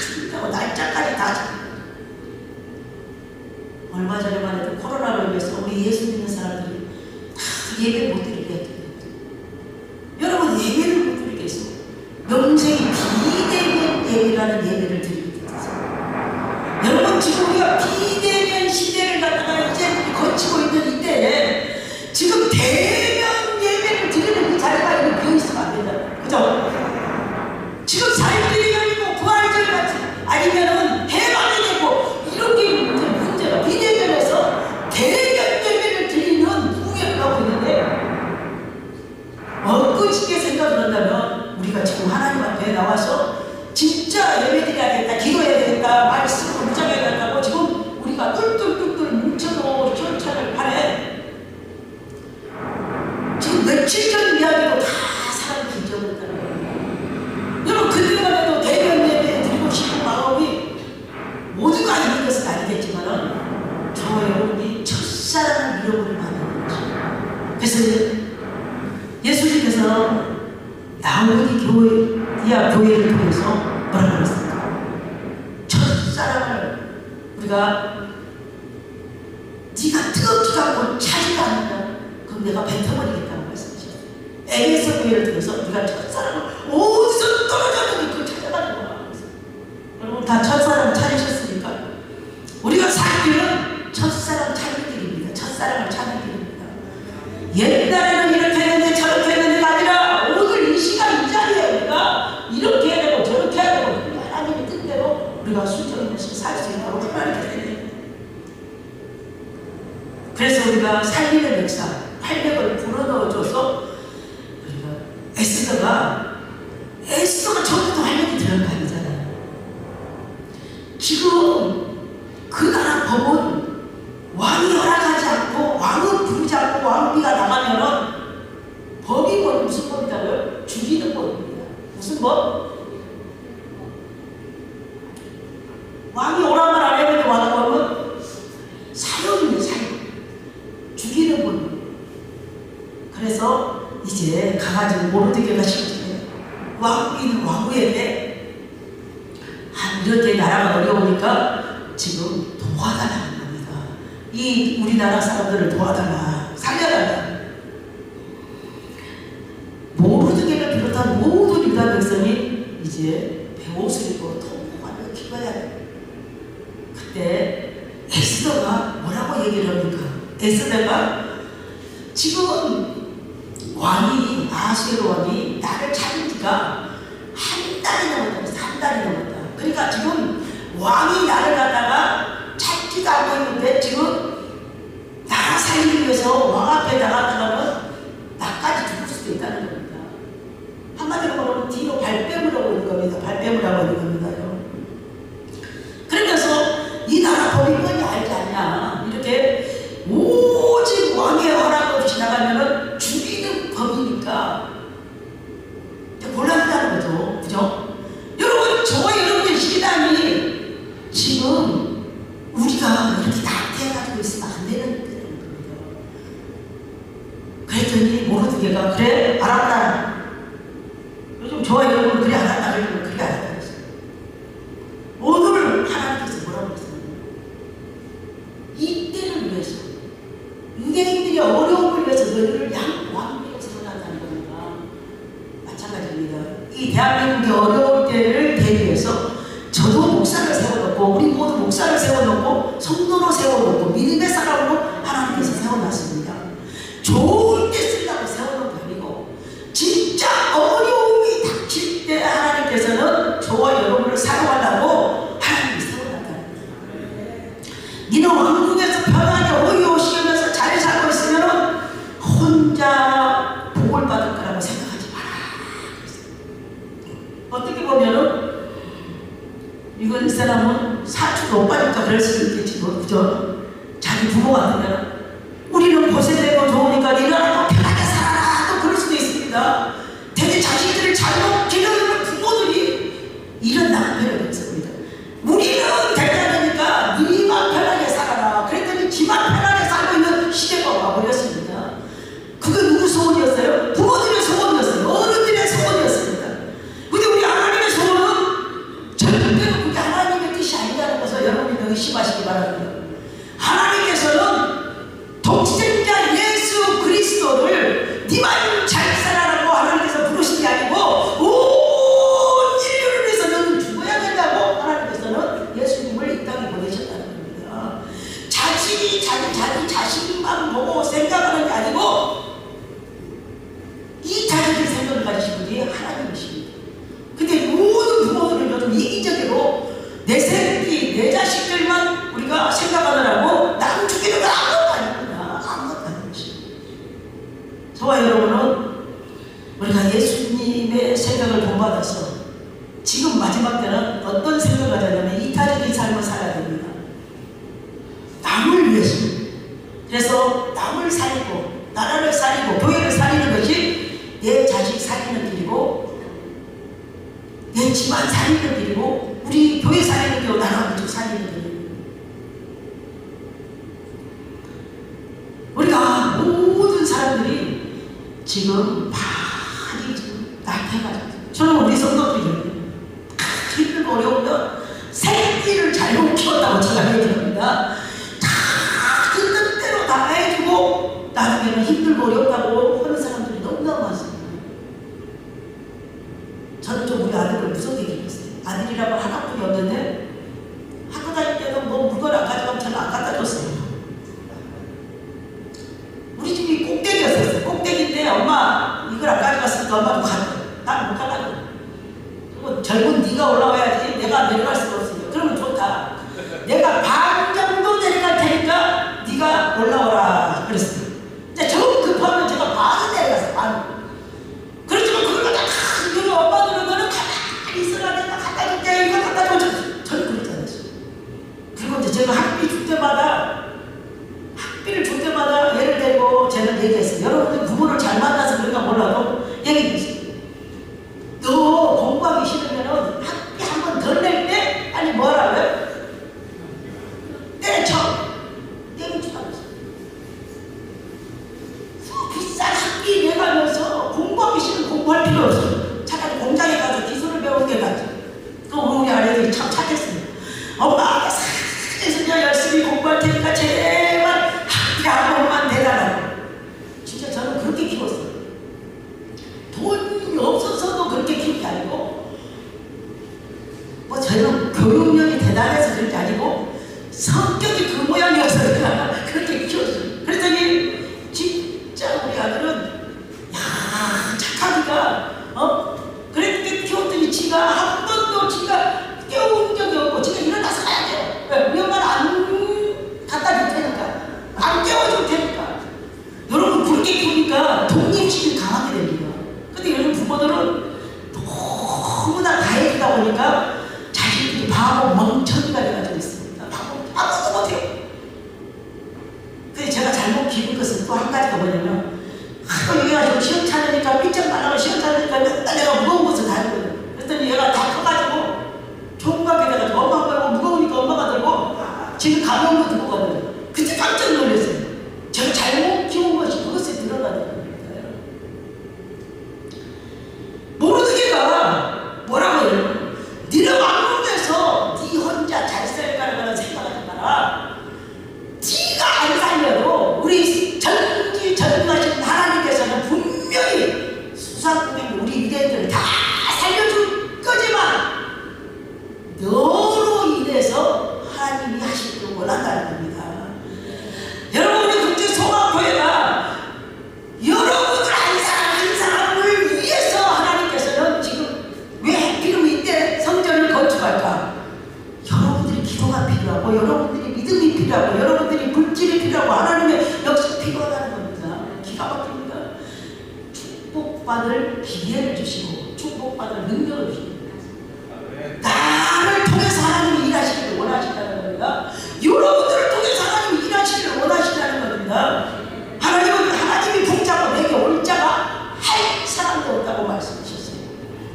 죽인다고 날짜까지 다 잡았습니다. 얼마 전에만 해도 코로나로 인해서 우리 예수 믿는 사람들이 다 예배 못 드리게 했거든요. 여러분, 예배를 못 드리게 했어요. 명색이 비대면 예배라는 예배를 드리게 됐어요. 여러분, 지금 우리가 비대면 시대를 갖다가 이제 거치고 있는 이때에 지금 대면 예배를 드리는 이 자리가 비어있으면 안 된다. 그죠? 지금 살길이 열리고 부활절 같이 아니면은 해방이 되고 이런 게 문제가 비대면에서 대면 예배를 드리는 후회를 하고 있는데, 엊그저께 생각을 한다면 우리가 지금 하나님 앞에 나와서 진짜 예배 드려야겠다, 기도해야 되겠다, 말씀을 묵상해야 된다고 지금 우리가 뚫뚫뚫뚫 뭉쳐도 시원찮을 판에 지금 며칠 전 이야기로 다 사람을 잊어버렸다는 거예요. 여러분, 그때만 해도 대면 예배 드리고 싶은 마음이 모두가 아닌 것은 아니겠지만은 저와 여러분이 첫사랑을 잃어버리면 안 되는 거죠. 그래서 예수님께서 라오디게아 교회를 통해서 뭐라고 했습니까? 첫사랑을 우리가 네가 뜨겁지도 않고 차지도 않는다. 그럼 내가 뱉어버리겠다고 말씀하셨어요. 에베소 교회를 들어서 우리가 첫사랑을 어디서 떨어졌는지 그걸 찾아가는 거야. 여러분 다 첫사랑 찾으셨습니까? 우리가 살 길은 첫사랑 찾는 길입니다. 첫사랑을 찾는 길입니다. 옛날에는 이렇게 했는데 저렇게 했는데가 아니라 오늘 이 시간 이 자리에 우리가 이렇게 해야 되고 저렇게 해야 되고 하나님의 뜻대로 우리가 순종의 모습을 살 수 있도록 하나님께 드립니다. 그래서 우리가 살리는 역사 800을 불어넣어줘서 우리가 에스더가 전부 다 활력이 들어간 거 아니잖아요. 지금 그 나라 법은 왕이 허락하지 않고 왕은 부르지 않고 왕비가 나가면은 법이 무슨 법이라고요? 죽이는 법입니다. 무슨 법? 왕이 오란 말 안 했는데 왕의 법은 사형입니다. 사형. 죽이는 분. 그래서 이제 가가지고 모르드게가 시키네. 왕비는 왕후에게 이렇게 나라가 어려우니까 지금 도와달라는 겁니다. 이 우리나라 사람들을 도와달라, 살려달라. 모르드게를 비롯한 모든 유다 백성이 이제 베옷을 입고 통곡하며 기뻐해야 돼. 그때 에스더가 뭐라고 얘기를 합니까? 에스더가 지금 왕이 아하수에로 왕이 나를 찾은 지가 한 달이 넘었다. 한 달이 넘었다. 그러니까 지금 왕이 나를 갖다가 찾지도 않고 있는데 지금 나라 살리기 위해서 왕 앞에 나가다가는 나까지 죽을 수도 있다는 겁니다. 한마디로 말하면 뒤로 발뺌을 하고 있는 겁니다. 발뺌을 하고 있는 겁니다요. 그러면서 이 나라 법이 뭔지 알지 않냐. 이렇게 오직 왕의 허락 없이 나가면은 죽이는 법이니까 곤란하다는 거죠. 그죠? 여러분, 저와 여러분의 신앙이 지금 우리가 이렇게 나태해가지고 있으면 안 되는 겁니다. 그랬더니 모르드게가 그래 알았다. 요즘 저와 여러분 그래 알았다. 그러면 그래 알았다. 오늘 하나님께서 뭐라고 했어요? 이때를 위해서 유대인들이 어려움을 위해서 너희를 왕비로 세워놨다는 겁니다. 마찬가지입니다. 이 대한민국의 어려울 때를 대비해서 저도 목사를 세워놓고 우리 모두 목사를 세워놓고 성도로 세워놓고 믿음의 사람으로 하나님께서 세워놨습니다. 좋을 때 쓰려고 세워놓은 게 아니고 진짜 어려움이 닥칠 때 하나님께서는 저와 여러분을 사용하려고 하나님이 세워놨다는 거예요. 니는 왕국에서 편하게 어이없으면서 잘 살고 있으면 혼자 복을 받을 거라고 생각하지 마라. 어떻게 보면은 이건 이 사람은 사춘 오빠니까 그럴 수도 있겠지 뭐, 그죠? 자기 부모 같으면 우리는 고생되고 좋으니까 니가 편하게 살아라 또 그럴 수도 있습니다. 되게 자식들을 잘못 기르는 부모들이 이런 남편을 했습니다. 우리는 대단하니까 니만 편하게 살아라. 그랬더니 지만 편하게 살고 있는 시대가 와버렸습니다. 그게 누구 소원이었어요? 부모들의 소원이었어요. 어른들의 소원이었습니다. 근데 우리 하나님의 소원은 절대로 그게 하나님의 뜻이 아니라는 것을 여러분이 의심하시기 바랍니다. 하나님께서는 독생자 예수 그리스도를 니만 잘 살아라고 하나님께서 부르신 게 아니고 온 인류를 위해서 너는 죽어야 된다고 하나님께서는 예수님을 이 땅에 보내셨다는 겁니다. 자신이 자기 자신만 보고 생각하는 게 아니고 이타적인 생각을 가지신 분이 하나님이십니다. 근데 모든 부모들은 요즘 이기적으로 내 새끼, 내 자식들만 우리가 생각하느라고 남 죽이는 건 아무것도 아닙니다. 아무것도 아닌 것입니다. 저와 여러분은 우리가 예수님의 생각을 본받아서 지금 마지막 때는 어떤 생각을 하자면 이타적인 삶을 살아야 됩니다. 남을 위해서. 그래서 남을 살리고 나라를 살리고 교회를 살리는 것이 내 자식 살리는 길이고 내 집안 살리는 길이고 우리 교회 살리는 길이고 나라 민족 살리는 길이고 우리가 모든 사람들이 지금 많이 지금 나태해가지고 저는 우리 성도들이 힘들고 어려우면 새끼를 잘못 키웠다고 제가 얘기합니다. 다 있는 대로 다 해주고 나중에는 힘들고 어렵다고 하는 사람들이 너무나 많습니다. 우리 아들을 무섭게 기렸어요. 아들이라고 하나뿐이 없는데 학교 다닐 때도 뭐 물건 안 가져가면 저는 안 갖다 줬어요. 우리 집이 꼭대기였었어요. 꼭대기인데 엄마 이걸 안 가져갔으니까 엄마도 가져. 난 못 가가지고. 그리고 젊은 네가 올라와야지. 내가 내려갈 수가 없어요. 그러면 좋다. 내가 반 정도 내려갈 테니까 네가 올라오라 그랬어요. 이제 저 급하면 제가 반은 내려갔어요. 반. 그렇지만 그걸 갖다 우리 엄마들은 너는 가만히 있으라 내가 갖다 줄게 이거 갖다 줘. 저는 그랬잖아요. 그리고 이제 제가 학비 줄 때마다 학비를 줄 때마다 예를 들고 저는 얘기했어요. 여러분들 부모를 잘 만나서 그런가 몰라도 얘기했어요. 너 공부하기 싫으면은 학비 한 번 덜 낼 때 아니 뭐라고요? 때려쳐. 때려치라고 했어요. 비싼 학비 내가면서 공부하기 싫으면 공부할 필요 없어요. 차라리 공장에 가서 기술을 배우는 게 낫죠. 또 우리 아이들이 참 착했어요. 엄마 사실은 열심히 공부할 테니까 제발 학비 한 번만 내달라고. 진짜 저는 그렇게 키웠어요. 돈이 없어서도 그렇게 키운 게 아니고 뭐 저는 교육력이 대단해서 그런 게 아니고 성격이 그 모양이어서 그렇게 키웠어요. 그랬더니 진짜 우리 아들은 야 착하기가 그렇게 키웠더니 지가 한 번도 지가 깨운 적이 없고 지가 일어나서 가야 돼요. 왜? 우리 엄마는 안 갖다 줄 테니까 안 깨워줄 테니까. 여러분 그렇게 키우니까 독립심이 강하게 됩니다. 근데 요즘 부모들은 너무나 다 해주다 보니까 자식들이 바보 멍청이가 돼가지고 있습니다. 바보 아무것도 못해요. 근데 제가 잘못 기운 것은 또 한 가지가 뭐냐면 하도 얘가 시험 차려니까 삐쩍 말라고 시험 차려니까 맨날 내가 무거운 것을 다 했거든요. 그랬더니 얘가 다 커가지고 총각이 돼가지고 엄마 말고 무거우니까 엄마가 들고 지금 가벼운 거 들고 가거든요. 그때 깜짝 놀랐어요. 제가 잘못 키운 것이 그것에 들어가는 겁니다. 모르는 게가 뭐라고 해요? 네가 왕국에서 네 혼자 잘 살까라는 생각하지 마라. 네가 안 살려도 우리 전능하신 하나님께서는 분명히 수상국인 우리 유대인들을 다 살려줄 거지만 너로 인해서 하나님이 하시기를 원한다는 겁니다. 여러분이 국제 소망교회가 여러분을 한 사람을 위해서 하나님께서는 지금 왜 필요 이때 성전을 건축할까? 여러분들이 기도가 필요하고 여러분들이 믿음이 필요하고 여러분들이 물질이 필요하고 하나님의 역시 필요하다는 겁니다. 기가 막힙니다. 축복받을 기회를 주시고 축복받을 능력을 주십니다. 나를 통해서 하나님이 일하시기를 원하신다는 겁니다. 여러분들을 통해서 하나님이 일하시기를 원하신다는 겁니다. 하나님이 붙잡고 내게 올 자가 할 사람도 없다고 말씀하셨어요.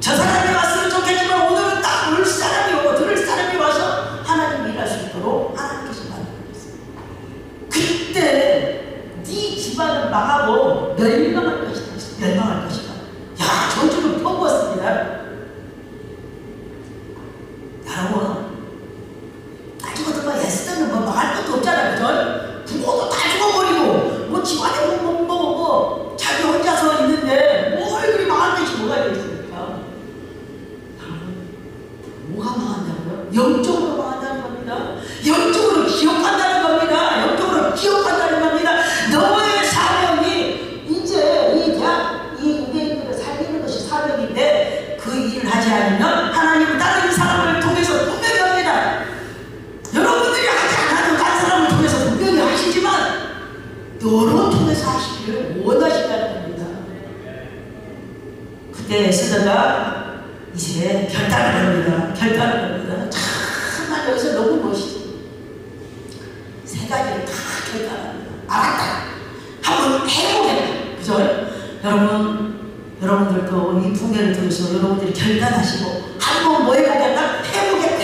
저 사람이 왔으면 좋겠지만 오늘은 딱 올 사람이 오고 들을 사람이 와서 하나님이 일할 수 있도록 하나님께서 만들어주셨어요. 그때 네 집안은 망하고 멸망할 것이다. 멸망할 것이다. 야, 저주를 퍼부었습니다. 여러분, 나중에 뭐 애쓰면 뭐 망할 것도 없잖아요. 그죠? 부모도 다 죽어버리고 뭐 집안에 뭐 자기 혼자서 있는데 뭘 그리 망할 것이 뭐가 되겠습니까? 뭐가 망한다고요? 영적으로 망한다는 겁니다. 영적으로 기억한다는 겁니다. 영적으로 기억한다는 겁니다. 너의 사명이 이제 이 대학 이 유대인들을 살리는 것이 사명인데 그 일을 하지 않으면 하나님은 다른 사람을 통해서 분명히 합니다. 여러분들이 하지 않아도 다른 사람을 통해서 분명히 하시지만 너로 통해서 하시기를 원하신다는 겁니다. 그때 쓰다가 이제 결단을 합니다. 결단을 합니다. 정말 여기서 너무 멋있어. 세 가지를 다 결단합니다. 알았다. 한번 해보겠다. 그죠? 여러분들도 이 부면을 들으셔서 여러분들이 결단하시고 한번 뭐 해보겠다? 해보겠다.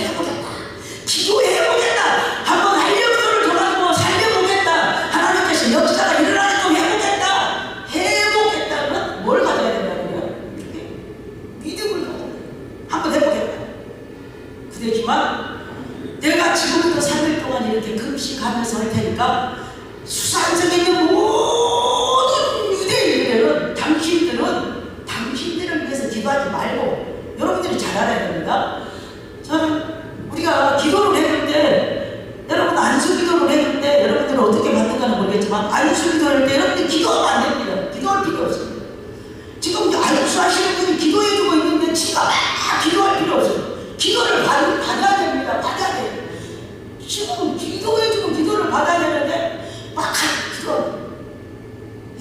기도해보겠다. 한번 한력도를 돌아보고 살려보겠다. 하나님께서 역사가 일어나는 거 해보겠다. 해보겠다면 뭘 가져야 된다고요? 믿음을 가져야 돼요. 한번 해보겠다. 그렇지만 내가 지금부터 3일 동안 이렇게 금식하면서 할 테니까 수산성에 있는 모든 유대인들은 당신들을 위해서 기도하지 말고 여러분들이 잘 막 안수기도할 때 여러분들 기도하면 안 됩니다. 기도할 필요 없습니다. 지금 안수하시는 분이 기도해주고 있는데 지가 막 기도할 필요 없어요. 기도를 받아야 됩니다. 받아야 돼요. 지금 기도해주고 기도를 받아야 되는데 막 기도.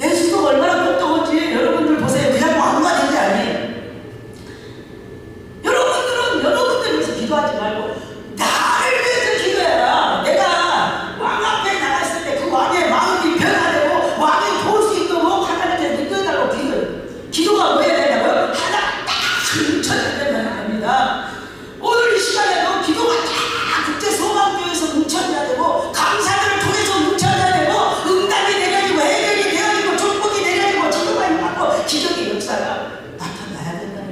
예수도 얼마나 똑똑한지 여러분들 보세요. 그냥 왕과 되는 게 아니에요. 여러분들 위해서 기도하지 말고 나를 위해서 기도해라. 내가 왕 앞에 나갔을 때 그 왕의 마음이 변화되고 왕이 볼 수 있도록 하나님께 느껴달라고 기도가 왜 되냐고요? 하나 딱 뭉쳐야 된다는 겁니다. 오늘 이 시간에도 기도가 딱 국제 소망교회에서 뭉쳐야 되고 감사들을 통해서 뭉쳐야 되고 응답이 내려지고 해결이 되어지고 축복이 내려지고 지도가 임하고 기적의 역사가 나타나야 된다는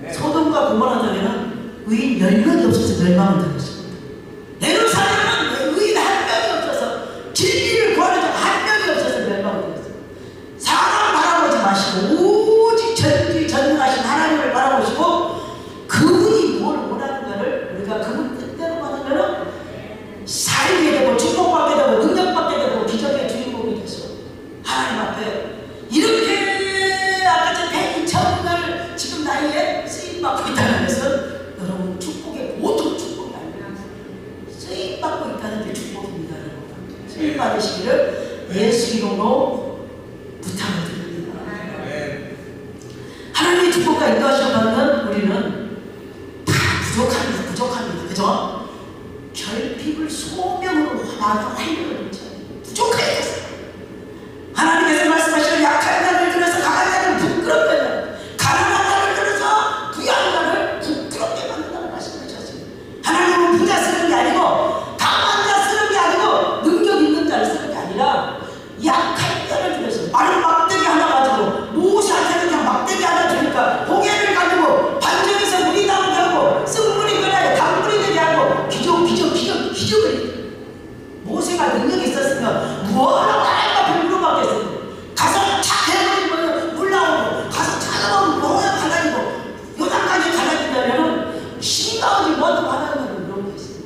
거예요. 소돔과 고모라 교회는 의인 10명이 없어서 멸망을 당했습니다. 예루살렘은 의인 한 명이 없어서 진리를 구하는 자 한 명이 없어서 멸망을 당했어요. 사람 바라보지 마시고 오직 전능하신 하나님을 바라보시고 그분이 뭘 원하는가를 우리가 그분 뜻대로 받으면 살게 되고 축복받게 되고 능력받게 되고 기적의 주인공이 돼서 하나님 앞에 이렇게 아까 전 102,000을 지금 나이에 쓰임받고 있다는 것은 여러분 축복의 보통 축복이 아니라 쓰임받고 있다는 게 축복입니다. 여러분 쓰임받으시기를 예수 이름으로 부탁을 드립니다. 하나님의 축복과 인도하심을 받는 우리는 다 부족합니다. 그죠? 결핍을 소명으로 활용을 부족하게 됐어요. 하나님께서 말씀하시는 약한 자를 들어서 강한 자를 부끄럽게 하는, 가난한 자를 들어서 부유한 자를 부끄럽게 만든다는 말씀을 하셨습니다. 하나님은 부자 쓰는 게 아니고 강한 자 쓰는 게 아니고 능력 있는 자를 쓰는 게 아니라 약한 자를 들어서 마른 막대기 하나 가지고 모세한테는 그냥 막대기 하나 주니까 고개를 가지고 반전에서 물이 나오게 하고 쓴물이 변하여 단물이 되게 하고 기적을 모세가 능력이 있었으면 뭐라고 하나님 앞에 물어봤겠어요. 가서 착 해버리면 물 나오고 가서 찾아보면 뭐가 갈라지고 요단까지 갈라진다면 심각하게 뭐도 하나님을 물어보겠습니다.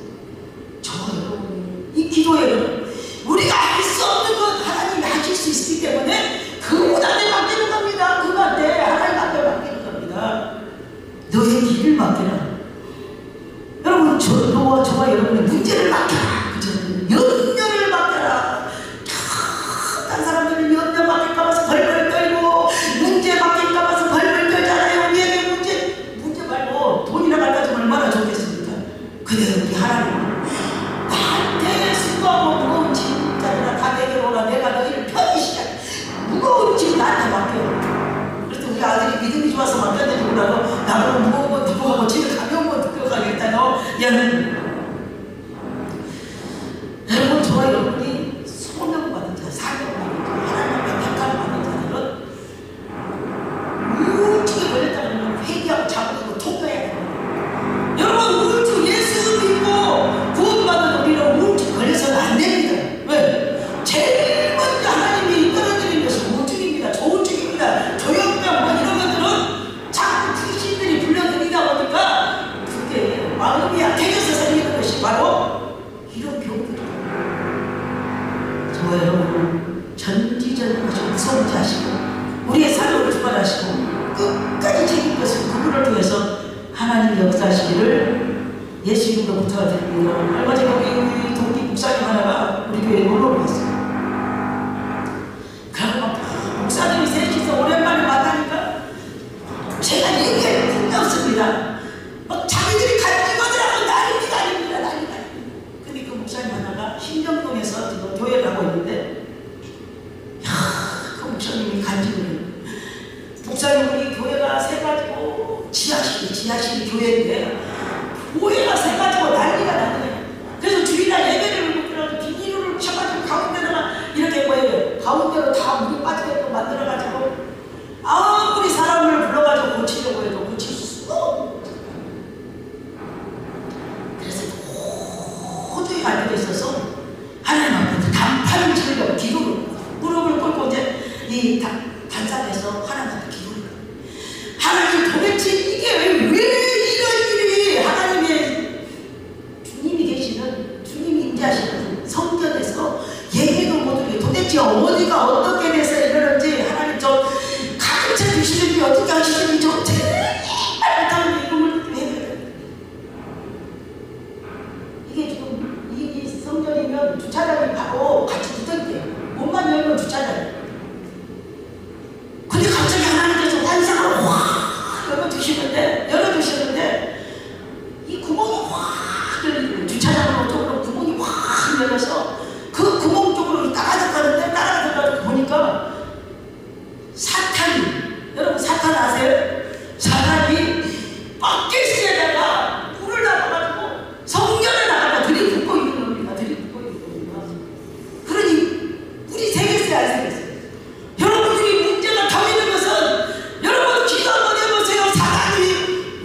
저 여러분 이 기도에는 우리가 할 수 없는 건 하나님이 하실 수 있기 때문에 그분 앞에 맡기는 겁니다. 그분 앞에 하나님 앞에 맡기는 겁니다. 너의 길을 맡겨라. 여러분 너와 저와 여러분의 문제를 맡겨라. 염려를 맡겨라. 딴 사람들은 염려 맡길까봐서 벌벌 떨고 문제 맡길까봐서 벌벌 떨잖아요. 우리에게 문제 말고 돈이나 갖다 주면 얼마나 좋겠습니까? 근데 우리 하나님은 나한테 수고하고 무거운 짐자리나 다 내게 오라. 내가 너희를 편히 시작. 무거운 짐 나한테 맡겨. 그래서 우리 아들이 믿음이 좋아서 맡겨내지 몰라도 나보고 무거운 거 두고 가고 집에 가벼운 거 두고 가겠다요. 여러분 저와 여러분이 소명받은 자, 사명받은 자, 하나님 앞에 택함받은 자들은 우울증에 걸렸다면 회개하고 잡고 통과해야 됩니다. 여러분 우울증 예수 믿고 구원받은 우리는 우울증 걸려서는 안 됩니다. 왜? 제일 먼저 하나님이 이끌어드리는 것이 우울증입니다. 조울증입니다. 조현병 뭐 이런 것들은 자꾸 귀신들이 불러들이다 보니까 그게 마음이 약해져서 생기는 것이 바로 이런 병들입니다. 저와 여러분 전지전능하시고 무서운자하시고 우리의 삶을 주관하시고 끝까지 책임 것을 그분을 통해서 하나님 역사하시기를 예수 이름으로 부탁을 드립니다. 얼마 전에 우리 동기 목사님 하나가 우리 교회에 놀러 왔어요. 그러고 목사님이 셋이서 오랜만에 만나니까 제가 얘기할 틈이 없습니다. 막 자기들이 간직하더라고. 난리가. 근데 그 목사님 하나가 신정동에서 지금 교회를 하고 있는데 그 목사님이 간직을 해요. 목사님 우리 교회가 세 가지고 지하실이 교회인데 교회가 세 가지고 난리가 나는 거예요. 그래서 주일날 예배를 먹더라도 비닐을 쳐가지고 가운데다가 이렇게 뭐예요. 가운데로 다 물이 빠지게끔 만들어가지고 아무리 사람을 불러가지고 고치려고 해도 고칠 수가 없는 거예요. 그래서 도저히 갈 때가 있어서 하나님 앞에 단판을 치려고 기도를 무릎을 꿇고 이제 이 단상에서 하나님 앞에 기도를 해요. 하나님 도대체 이게 왜 이런 일이 하나님의 주님이 계시는 주님이 인자하시는 성령 어디가 어떻게 돼서 이러는지 하나님 좀 가르쳐 주시는지 어떻게 하시는지 좀 제발 부탁드립니다. 이걸 해야 돼요. 이게 지금 이 성전이면 주차장이 바로 같이 붙어있대요. 문만 열면 주차장이에요. 근데 갑자기 하나님께서 환상을 확 열어주시는데 이 구멍이 확 열리고 주차장으로 쪽으로 구멍이 확 열려서 그 구멍 쪽으로 따라가는데 따라가서 보니까 사탄이, 여러분 사탄 아세요? 사탄이 바켓에다가 불을 놔가지고 성전에 나가다 들이붓고 있는 겁니다. 들이붓고 있는 겁니다. 그러니 우리 세계세 안 세계세? 여러분들이 문제가 더 있는 것은 여러분 기도 한번 해보세요. 사탄이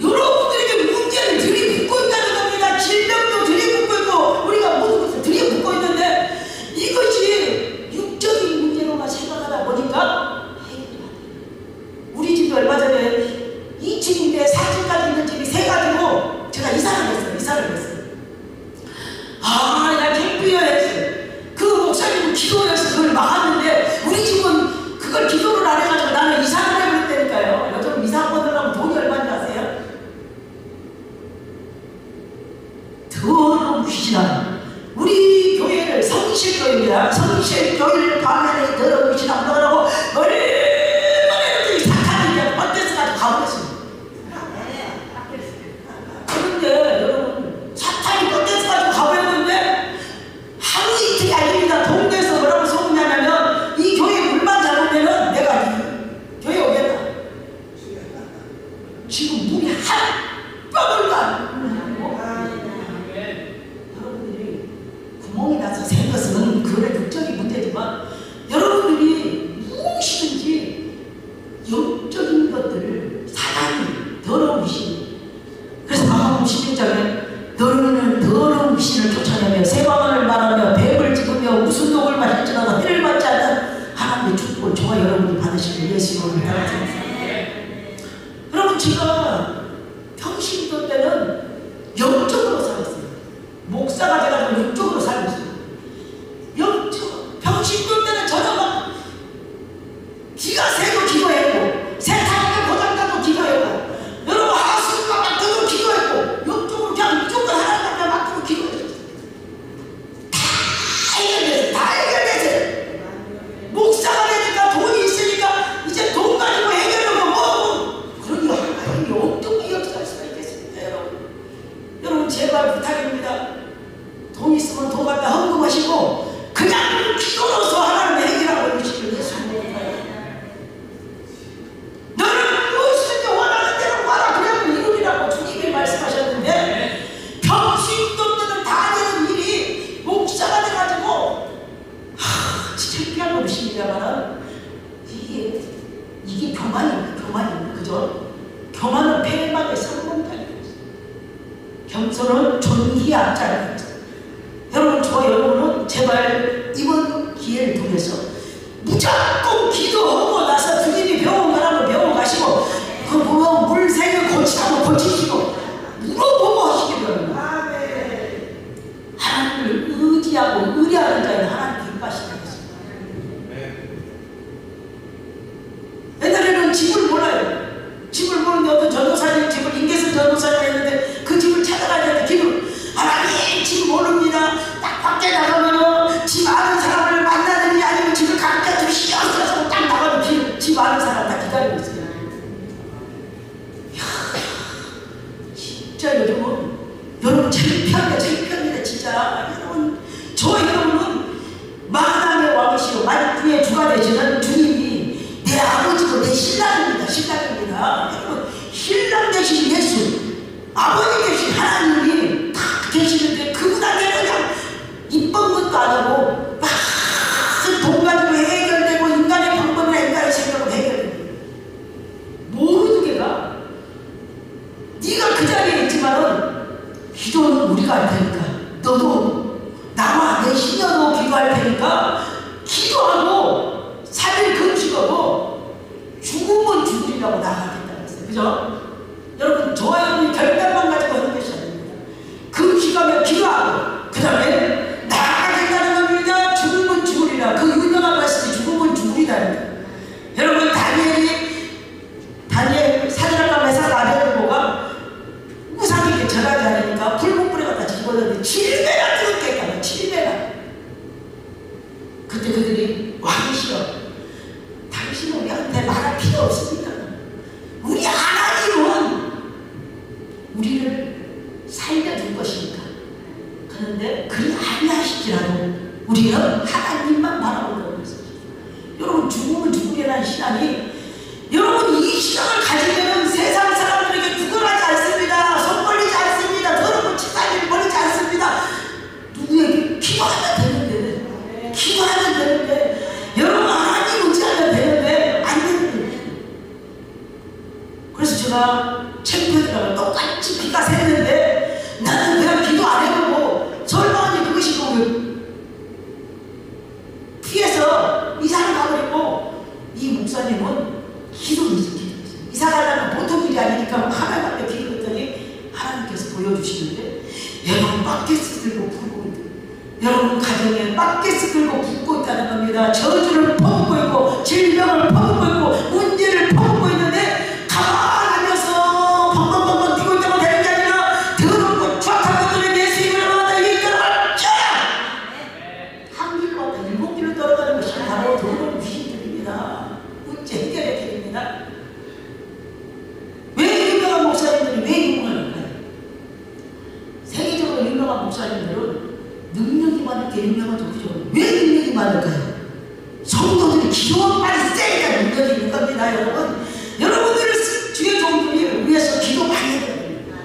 여러분들에게 문제를 들이붓고 있다는 겁니다. 질병도 들이붓고 있고 우리가 모든 것을 들이붓고 있는데 이것이 육적인 문제로만 생각하다 보니까 해결이 안 돼요. 우리 집이 얼마 전에 2층인데 4층까지 있는 집이 3가지고 제가 이사를 했어요. 나 캠프여야지. 그 목사님은 기도해서 그걸 막았는데 우리 집은 그걸 기도를 안 해가지고 나는 이사를 해버렸다니까요. 요즘 이사 받으려면 돈이 얼마인지 아세요? 더러운 귀신아. 우리 교회를 성실교회입니다. 성실교회를 가면에 더러운 귀신아 그러고 얼마나 이렇게 사탄이 이제 뻗대서 가지고 가버렸습니다. 그런데 여러분 사탄이 뻗대서 가지고 가버렸는데 하루 이틀이 아닙니다. 동네에서 뭐라고 소문나냐면 이 교회 물만 잡으면은 내가 이 교회 오겠다. 지금 물이 한 뼘을 안 여러분들이 구멍이 나서 샌 것은 그거의 육적인 문제지만 여러분들이 무엇이든지 영적인 것들을 사단이 더러운 귀신. 그래서 마가복음 16장에 너희는 더러운 귀신을 쫓아내며 세방언을 말하며 뱀을 찍으며 무슨 독을 마실지라도 해를 받지 않는 하나님의 축복을 저와 여러분이 받으시길 예수 이름으로 부탁드립니다. 여러분 제가 평신도 때는 영적으로 살았어요. 목사가 돼가지고 영적으로 살고 있어요. 평신도 때는 저는 막 기가 새고 기도했고 세탁을 고장나도 기도했고 여러분 하수가 막혀도 기도했고 영적으로 그냥 무조건 하나님 앞에 맡기고 기도했어요. 다 해결됐어요. 목사가 되니까 돈이 있으니까 이제 돈 가지고 해결하고 뭐하고 그러니 하나님이 어떻게 역사할 수가 있겠습니까 여러분 제발 부탁입니다. 돈 있으면 돈 갖다 헌금하시고 그냥 기도로서 하나님의 해결하고 계시길 예수님으로 너는 무엇이든지 원하는 대로 와라 그러면 이루리라고 주님이 말씀하셨는데 평신도 때는 다 되는 일이 목사가 돼가지고 진짜 피한 놈이십니다만은 이게 교만입니다. 그죠? 교만은 폐만의 성공자입니다. 겸손은 존귀 앞자리입니다. 여러분 저와 여러분은 제발 이번 기회를 통해서 무조건 기도하고 나서 주님이 병원 가라면 병원 가시고 그 보면 물색을 고치라고 고치시고 물어보고 하시기 바랍니다. 하나님을 의지하고 의뢰하는 자는 하나님 기뻐하시는 것입니다. 옛날에는 집을 몰라요. 집을 모르는데 어떤 전도사님 집을 인계선 전도사님 했는데 그 집을 찾아가야 되는데 집을 하나님 집 모릅니다. 딱 밖에 나가면 집 아는 사람을 만나느니 아니면 집을 가르쳐 주시옵소서 딱 나가면 집 아는 사람 다 기다리고 있어요. 이야, 진짜 요즘은 여러분 창피합니다 진짜. 여러분 저 여러분은 만왕의 왕이시오 만주의 주가 되시는 주님이 내 아버지고 내 신랑입니다. 여러분 신랑 되신 예수 아버지 되신 하나님이 다 계시는데 그분한테 그냥 이쁜 것도 안 하고 막 돈 가지고 해결되고 인간의 방법이나 인간의 생각으로 해결되고 모르는 게가 네가 그 자리에 있지만은 기도는 우리가 할 테니까 너도 나와 내 시녀도 기도할 테니까 기도하고 살을 금식하고 죽으면 죽으리라고 나가겠다고 했어요. 그죠? 여러분 저와 여러분이 결단만 가지고 하는 것이 아닙니다. 금식하며 기도하고 그 다음에 나가겠다는 겁니다. 죽으면 죽으리라 그 유명한 말씀 그때 그들이 왕이시여, 당신은 우리한테 말할 필요 없습니다. 우리 하나님은 우리를 살려줄 것입니다. 그런데 그리 아니하시지라도 우리는 하나님만 바라본다고 했습니다. 여러분, 죽음은 죽으리라는 신앙이, 여러분 이 신앙을 가지면 세상 사람들에게 구걸하지 않습니다. 손 벌리지 않습니다. 더러운 치사기를 벌리지 않습니다. 누구에게 기도하면 되는데, 기도하면 되는데, 여러분 하나님 의지하면 되는데 안 되는데. 그래서 제가 챔피언들하고 똑같이 비가 새는데 나는 그냥 기도 안 해보고 설마하니 그것이 피해서 이사를 가버리고, 이 목사님은 기도를 기도했어요. 이사 가려면 보통 일이 아니니까 하나님 앞에 기도했더니 하나님께서 보여주시는데, 여러분 바켓을 들고 부르고 있다. 여러분 가정에 바켓을 들고 붓고 있다는 겁니다. 저주를 퍼붓고 있고 질병을 퍼붓고 있고 문제를 퍼붓고 있는데 가만히 앉아서 벙벙벙벙 뛰고 있다고 되는 게 아니라 더럽고 추악한 것들에 예수 이름을 받아 이끌어 져야 한 길로 왔다 7길로 떨어가는 것이 바로 더러운 귀신들입니다. 문제 해결의 길입니다. 왜 유명한 목사님들이 왜 유명할까요? 세계적으로 유명한 목사님들은 능력이 많을게 유명하죠. 그죠? 왜 능력이 많을까요? 성도들이 기도가 빨리 세니까 능력이 있는 겁니다. 여러분, 여러분들을 주의 종들이 위해서 기도 많이 해야 됩니다.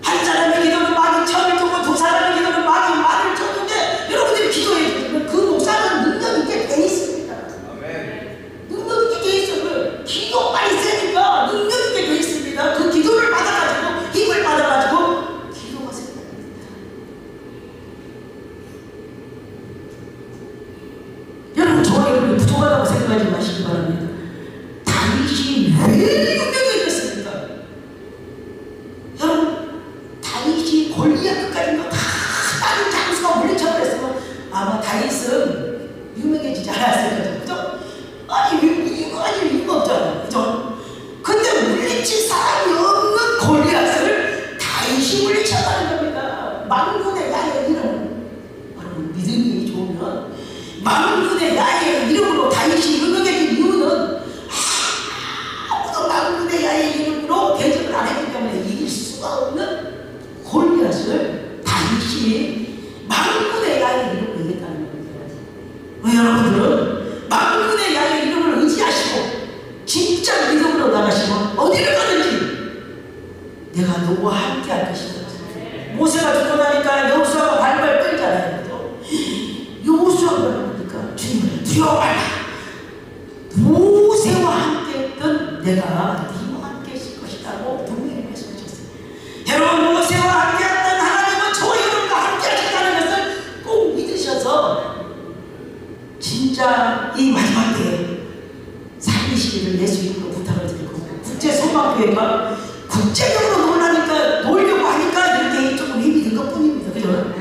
한 사람의 기도는 많이 천을 줬고 두 사람의 기도는 많이 말을 줬는데 여러분들이 기도해 주면 그 목사는 능력 있게 돼 있습니다. 능력 있게 돼 있어요. 기도 빨리 세니까 능력 있게 돼 있습니다. 그 기도를 받아가지고 힘을 받아가지고 기도가 세다. 여러분, 저와 여러분이 부족하다고 생각하지 마시기 바랍니다. 다윗이 왜 유명해졌습니까? 여러분, 다윗이 골리앗 끝까지 다 다른 장수가 물리쳐버렸으면 아마 다윗은 유명해지지 않았을 거죠. 그죠? 아니, 유명하지 이유가 없잖아요. 그죠? 근데 물리칠 사람이 없는 골리앗을 다윗이 물리쳐가는 겁니다. 만군의 야의 이름. 여러분, 믿음이 좋으면 만군의 야의 이름으로 다윗이 유명해진 이유는 아무도 만군의 야의 이름으로 대접을 안 했기 때문에 이길 수가 없는 골리앗을 다윗이 만군의 야의 이름으로 이겼다는 겁니다. 여러분들은 만군의 야의 이름을 의지하시고 진짜 믿음으로 나가시면 어디를 가든지 내가 너와 함께 할 것이다. 모세가 죽고 나니까 여호수아가 발발 떨잖아요. 여호수아가 그러니까 주님을 두려워 말라. 모세와 함께 했던 내가 니와 함께 있을 것이라고 분명히 말씀하셨어요. 여러분, 모세와 함께 했던 하나님은 저와 여러분과 함께 하셨다는 것을 꼭 믿으셔서 진짜 이 마지막 때에 살리시기를 예수 이름으로 부탁을 드리고, 국제소망교회가 국제적으로 놀라니까 놀려고 하니까 이렇게 조금 힘이 든 것뿐입니다. 그죠?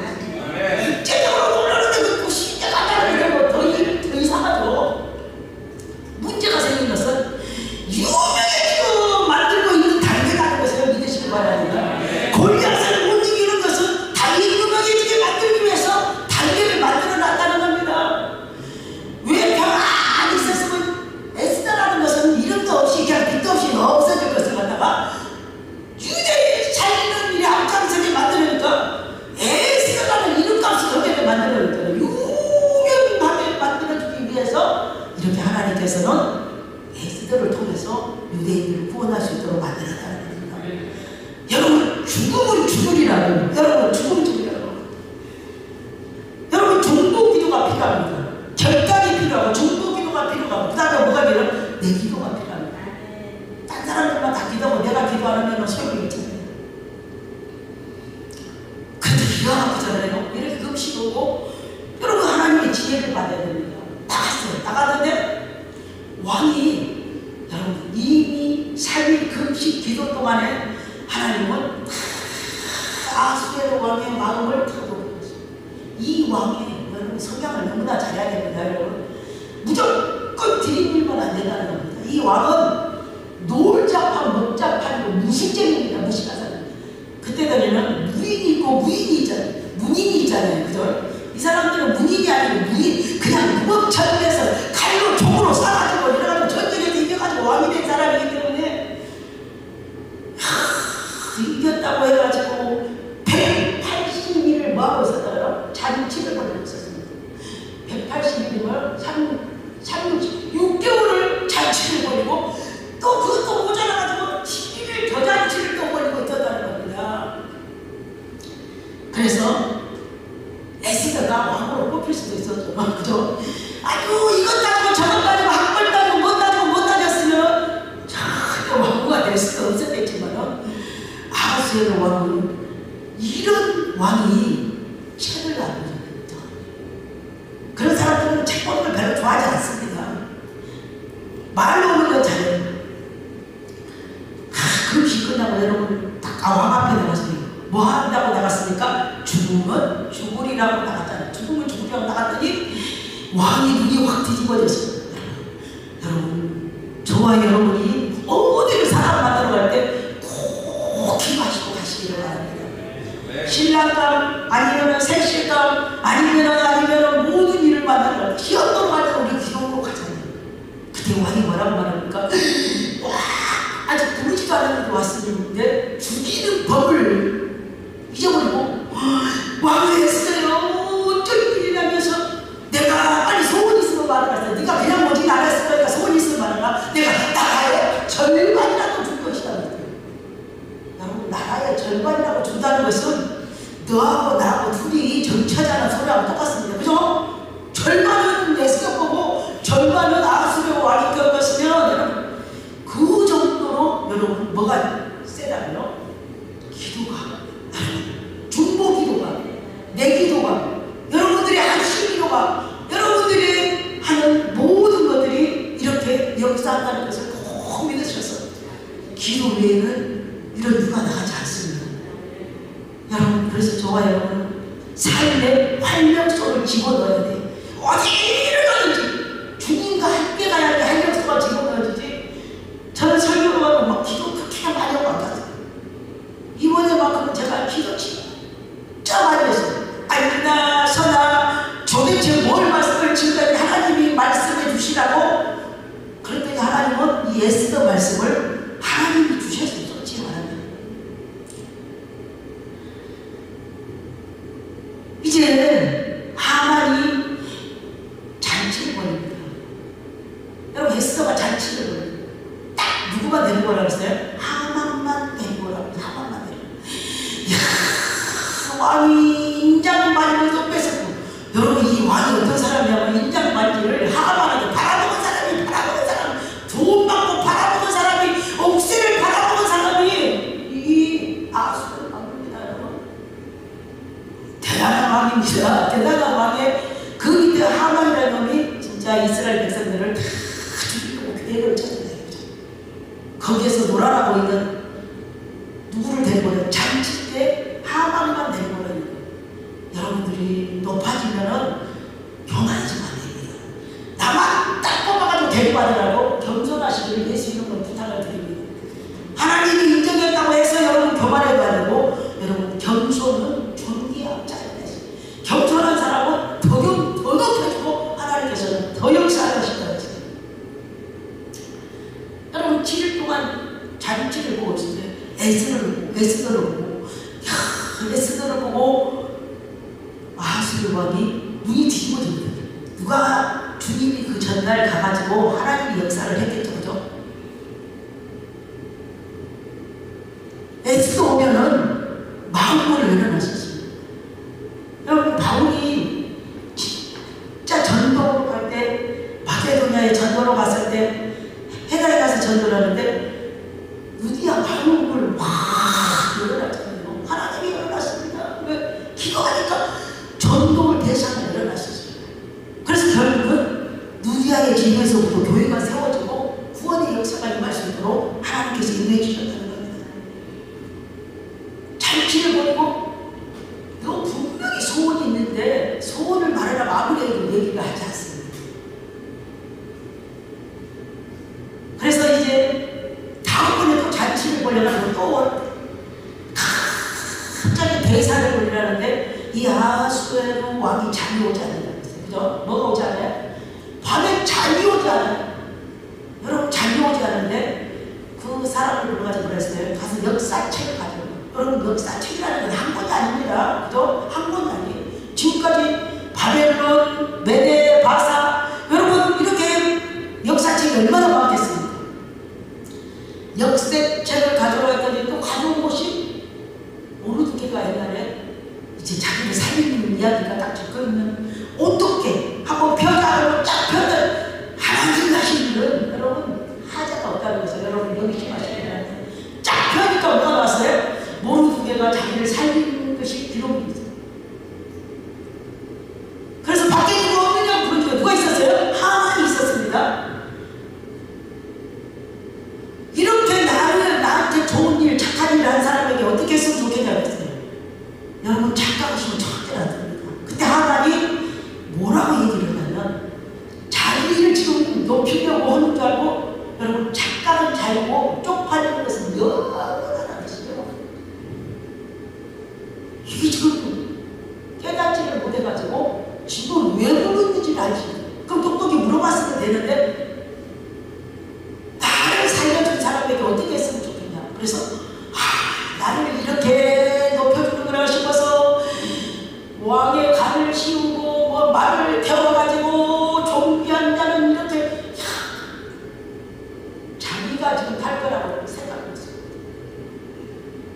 국제적으로 놀라는데 그 신뢰가 안되는 더 이상하죠. 문제가 생긴 것은 유명해지고 만들고 있는 단계라는 것을 믿으시기 바랍니다. 골리앗을 못 이기는 것은 다윗이 유명해지게 만들기 위해서 단계를 만들어 놨다는 겁니다. 왜 가만히 있었으면 에스더라는 것은 이름도 없이 그냥 빛도 없이 없어질 것을 갖다가 유대인이 살리는 일에 앞장서게 만들으니까 에스더라는 이름값을 적게 만들어줬잖아요. 유명하게 만들어주기 위해서 이렇게 하나님께서는 에스더를 통해서 유대인들을 구원할 수 있도록 만들었다는 겁니다. 여러분, 죽음은 죽으리라고. 여러분, 죽음은 죽으리라고. 여러분, 중보 기도가 필요합니다. 결단이 필요하고 중보 기도가 필요하고, 그 다음에 뭐가 필요해요? 내 기도가 필요합니다. 딴 사람들만 다 기도하고 내가 기도 안 하면 소용이 있잖아요. 근데 기가 막히잖아요. 이렇게 금식 오고, 여러분, 하나님의 지혜를 받아야 됩니다. 나갔어요. 나갔는데 왕이, 여러분, 이미 3일 금식 기도 동안에 하나님은 아수에로 왕의 마음을 타도록했어요. 이 왕의, 여러분, 성향을 너무나 잘해야 됩니다. 여러분, 무조건 드림일만 안 된다는 겁니다. 이 왕은 놀자판 먹자판이고 무식쟁입니다. 무식한 사람. 그때까지는 무인이 있고 무인이 있잖아요. 문인이 있잖아요. 그죠? 이 사람들은 문인이 아니고 무인, 그냥 무법 전쟁에서 칼로 총으로 쏴가지고 이래가지고 전쟁에서 이겨가지고 왕이 된 사람이기 때문에 이겼다고 해가지고 180일을 뭐하고 있었다고요? 잔치를 벌이고 있었습니다. 180일이면 6개월을 잔치를 벌이고 또 그것도 모자라가지고 12일 더 잔치를 또 벌이고 있었다는 겁니다. 그래서 에스더가 왕으로 뽑힐 수도 있었죠. 그죠? 아이고 이것 따지고 저것 따지고 학벌 따지고 못 따졌으면 전혀 왕후가 될 수도 없었겠지만 아하스의 왕은 이런 왕이 책을 안 보셨다. 그런 사람들은 책 보는 걸 별로 좋아하지 않습니다. 말로 오는 건 잘해요. 그 기 끝나고 여러분 왕 앞에 나갔어요. 뭐 한다고 나갔습니까? 죽으면 죽으리라고 나갔잖아요. 죽으면 죽으리라고 나갔더니 왕이 눈이 확 뒤집어졌어요. 여러분, 저와 여러분이 어디를 사람 만나러 갈 때 꼭 기도하시고 가시기를 바랍니다. 신랑감 아니면 새실감 아니면 모든 일을 만나러 갈 때 기업으로 갈 때 우리 기도로 가잖아요. 그때 왕이 뭐라고 말합니까? 와, 아직 부르지도 않은 일이 왔었는데 죽이는 법을 잊어버리고 왕을 했어요. 어쩔 일이라면서 내가 빨리 소원 있으면 말하라. 네가 그냥 오지 않았을 거니까 소원 있으면 말하라. 내가 나라의 절반이라도 줄 것이다. 여러분, 나라의 절반이라고 준다는 것은 너하고 나하고 둘이 정치하자는 소리하고 똑같습니다. 그죠? 절반은 에스더 거고 절반은 아하스의 왕이 겪었으면 여러분 그 정도로 여러분 뭐가 세다고요? 기도가, 중보 기도가, 내 기도가, 여러분들이 하신 기도가, 여러분들이 하는 모든 것들이 이렇게 역사한다는 것을 꼭 믿으셔서 기도 외에는 이런 누가 나가지 않습니다. 여러분, 그래서 저와 여러분은 삶의 활력소를 집어넣어야 돼요. 어디를 가든지 주님과 함께 가야 돼. 활력소가 집어넣어지지. 저는 설교로 가고 막 기도 그렇게 많이 하고 안 갔어요. 이번에만큼은 제가 기도 진짜 많이 했어요. 아니나 서나 도대체 뭘 말씀을 지금까지 하나님이 말씀해 주시라고. 그랬더니 하나님은 이 에스더 말씀을 하나님이 주셨어요. 솔직히 말하면 이제 하만이 잔치를 벌입니다. 여러분, 에스더가 잔치를 벌여요. 딱 누구만 데리고 오라고 했어요? 하만만 데리고 오라고. 하만만 데리고. 이야, 왕이 인장반지를 또 뺏었고. 여러분, 이 왕이 어떤 사람이냐면 인장반지를 하만한테 바라보는 사람이, 바라보는 사람, 돈 받고 바라보는 사람이, 옥새를 바라보는 사람이 이 아하스의 왕입니다. 여러분, 대단한 왕입니다. 대단한 왕의 그 밑에 하만이라는 놈이 진짜 이스라엘 백성들을 다 죽이려고 계획을 쳤어요. 거기에서 놀아나고 있는 누구를 데리고 오는 잔치 때 하만만 데리고 오는 거예요. 여러분들이 높아지면은 교만하시면 안 됩니다. 나만 딱 뽑아가지고 데리고 가더라도 겸손하시기를 예수 이름으로 부탁을 드립니다. 하나님이 인정했다고 해서 여러분 교만해도 되고, 여러분 겸손은 존귀합자예요. 겸손한 사람은 더 높여주고 하나님께서는 더 역사하실 거예요. 여러분, 7일 동안 잔치를 보고 있을 때 에스더를 보고 아하스의 왕이 눈이 뒤집어집니다. 누가 주님이 그 전날 가가지고 하나님이 역사를 했겠죠. 그죠? 에스더 오면은 마음고를 열어놨었습니다. 여러분, 바울이 진짜 전도로 갈 때, 마게도냐에 전도로 갔을 때 해가에 가서 전도를 하는데 루디아 마음을 막 열어놨잖아요. 하나님이 열어놨습니다. 왜? 기도하니까 전도를 대상으로 열어놨었어요. 그래서 결국은 루디아의 집에서부터 교회가 세워지고 구원의 역사가 임할 수 있도록 하나님께서 인도해 주셨다는 겁니다. 잔치를 벌이고 너 분명히 소원이 있는데 소원을 말하라고 아무래도 얘기를 하지 않습니다. 그래서 이제 다음번에 또 잔치를 벌려가지고 또 갑자기 대사를 벌이라는데 이 아하수에로 왕이 잠이 오지 않는다고 했어요. 그죠? 뭐가 오지 않아요? 도저히 잠이 오지 않아요. 여러분 잠이 오지 않는데 그 사람을 불러가지고 그랬어요. 가서 역사책을 가져요. 여러분 역사책이라는 건 한 권이 아닙니다. 그죠? 한 권이 아니에요. 지금까지 바벨론, 메데, 바사 여러분 이렇게 역사책이 얼마나 많겠습니까? 역사책을 가져와 했더니 또 가져온 곳이 모르드게가 옛날에 이제 자기를 살리는 이야기가 딱 적혀있는 어떻게 한번 펴자고 쫙 펴들 하나님 하신 일은 여러분 하자가 없다는 것을 여러분 명심하셔야 되는데 쫙 펴니까 뭐가 나왔어요? 모르드게가 자기를 살리는 것이 기록이 있어요. 그래서 밖에 누가 없느냐고 부르니까 누가 있었어요? 하만이 있었습니다. 이렇게 나한테 좋은 일, 착한 일을 한 사람에게 어떻게 했으면 좋겠냐고 했어요. 여러분 착각하시면 절대 안 됩니다. 그때 하만이 뭐라고 얘기를 하냐면 자기를 지금 높이려고 하는 줄 알고 여러분 착각은 잘고 쪽팔리는 것은 영원하다는 것이죠. 이게 지금 깨닫지를 못해가지고 지금 왜 그러는지를 알지. 그럼 똑똑히 물어봤으면 되는데 나를 살려준 사람에게 어떻게 했으면 좋겠냐. 그래서 나를 이렇게 높여주는구나 싶어서 왕의 간을 씌우고 뭐 말을 태워가지고 종비한 자는 이렇게 자기가 지금 할 거라고 생각하고 있습니다.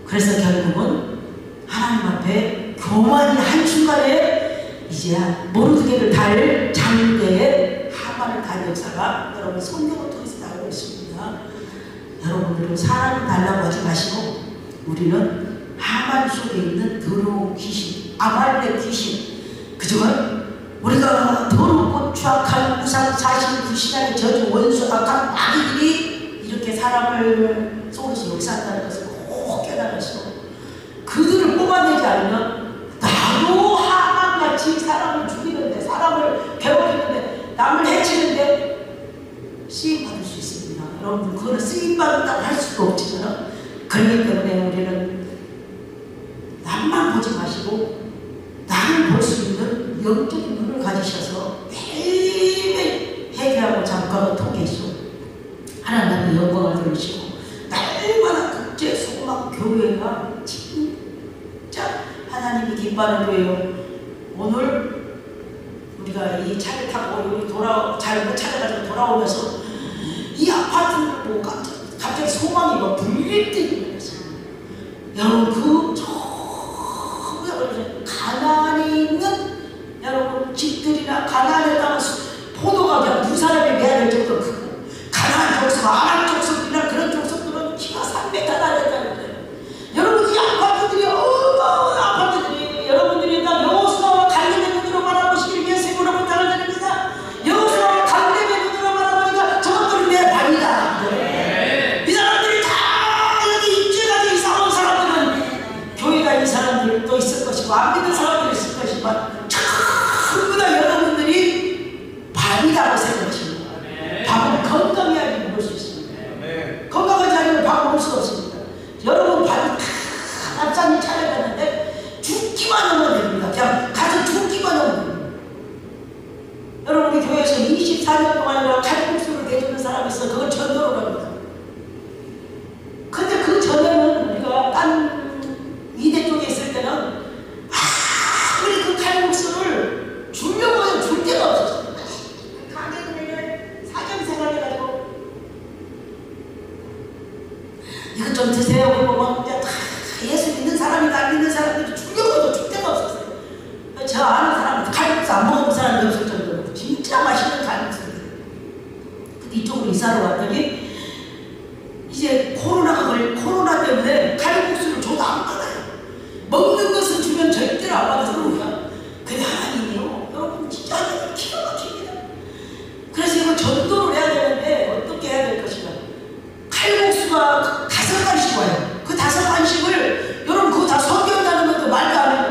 그래서 결국은 하나님 앞에 교만이 한순간에 이제 모르드게를 달 장대에 하만을 달 역사가 여러분 성경을 통해서 나오고 있습니다. 여러분들은 사람을 달라고 하지 마시고 우리는 하만 속에 있는 더러운 귀신, 아말렉 귀신, 그중은 우리가 더럽고 추악한 우상 사신 그 신앙의 저주 원수 악한 마귀들이 이렇게 사람을 속에서 역사한다는 것을 꼭 깨달으시고 그들을 뽑아내지 않으면 나도 하만같이 사람을 죽이는데 사람을 괴롭히는데 남을 해치는데 쓰임받을 수 있습니다. 여러분 그거는 쓰임받는다고 할 수도 없지만 그렇기 때문에 우리는 남만 보지 마시고 나를 볼 수 있는 영적인 눈을 가지셔서 매일매일 회개하고 잠깐은 통해서 하나님의 영광을 돌리시고 날마다 국제 소막 교회가 진짜 하나님이 기뻐하는 교회요. 오늘 우리가 이 차를 타고 여기 잘못 찾아가지고 돌아오면서 이 아파트를 보고 갑자기 소망이 막 불릴 때 일어났어요. 여러분 가나안에 있는 여러분 집들이나 가나안에 따라 포도가 그냥 두 사람이 매야 될 정도로 크고 가나안 족속, 아람 족속이나 그런 족속들은 키가 300가 달렸다는 거예요. 여러분 이 아파트들이 어마어마한 아파트들이 여러분들이 다 여호수아와 갈렙의 눈으로 바라보시길 위해서 이구로 부탁을 드립니다. 여호수아와 갈렙의 눈으로 바라보니까 저것들은 내 밥이다. 이 사람들이 다 여기 입주해가지고 이사 온 사람들은 교회가 이 사람들도 있을 것이고 안 믿는 사람들이 있을 것이지만 전부 다 여러분들이 밥이라고 생각하십니다. 밥은 건강해야지 먹을 수 있습니다. 건강하지 않으면 밥 먹을 수 없습니다. 여러분 밥이 다 앞장이 차려졌는데 죽기만 하면 됩니다. 그냥 가서 죽기만 하면 됩니다. 여러분 우리 교회에서 24년 동안이나 칼국수를 대주는 사람이 있어. 그걸 전도로 합니다. 근데 그 전에는 우리가 딴 이대 쪽에 있을 때는 아무리 그 칼국수를 주려고 해도 줄 데가 없었어요. 가게들을 사정 생활해가지고 이거 좀 드세요. 그리고 막 다 예수 믿는 사람이다 안 믿는 사람들이 주려고 해도 줄 데가 없었어요. 저 아는 사람은 칼국수 안 먹은 사람이 없을 정도로 진짜 맛있는 칼국수예요. 근데 이쪽으로 이사를 왔더니 이제 코로나 때문에 칼국수를 줘도 안 받아요. 먹는 것은 주면 절대로 안 받아서 그러니까 근데 하나님이요 여러분 진짜 하나님 기가 막힙니다. 그래서 이걸 전도를 해야 되는데 어떻게 해야 될 것인가. 칼국수가 5간씩 와요. 그 5간씩을 여러분 그거 다 섬겨다는 것도 말도 안 해요.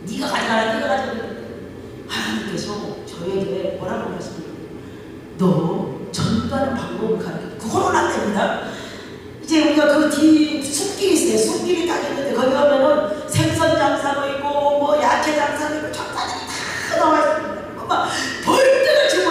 네가 가져가라 네가 가져가라. 하나님께서 저에게 뭐라고 말씀해요. 너 전도하는 방법을 가르쳐. 그 코로나 때입니다. 이제 우리가 그 뒤 숲길이 있어요. 숲길이 딱 있는데 거기 가면은 생선 장사도 있고 뭐 야채 장사도 있고 장사들이 다 나와 있습니다. 막 벌떼같이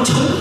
젊은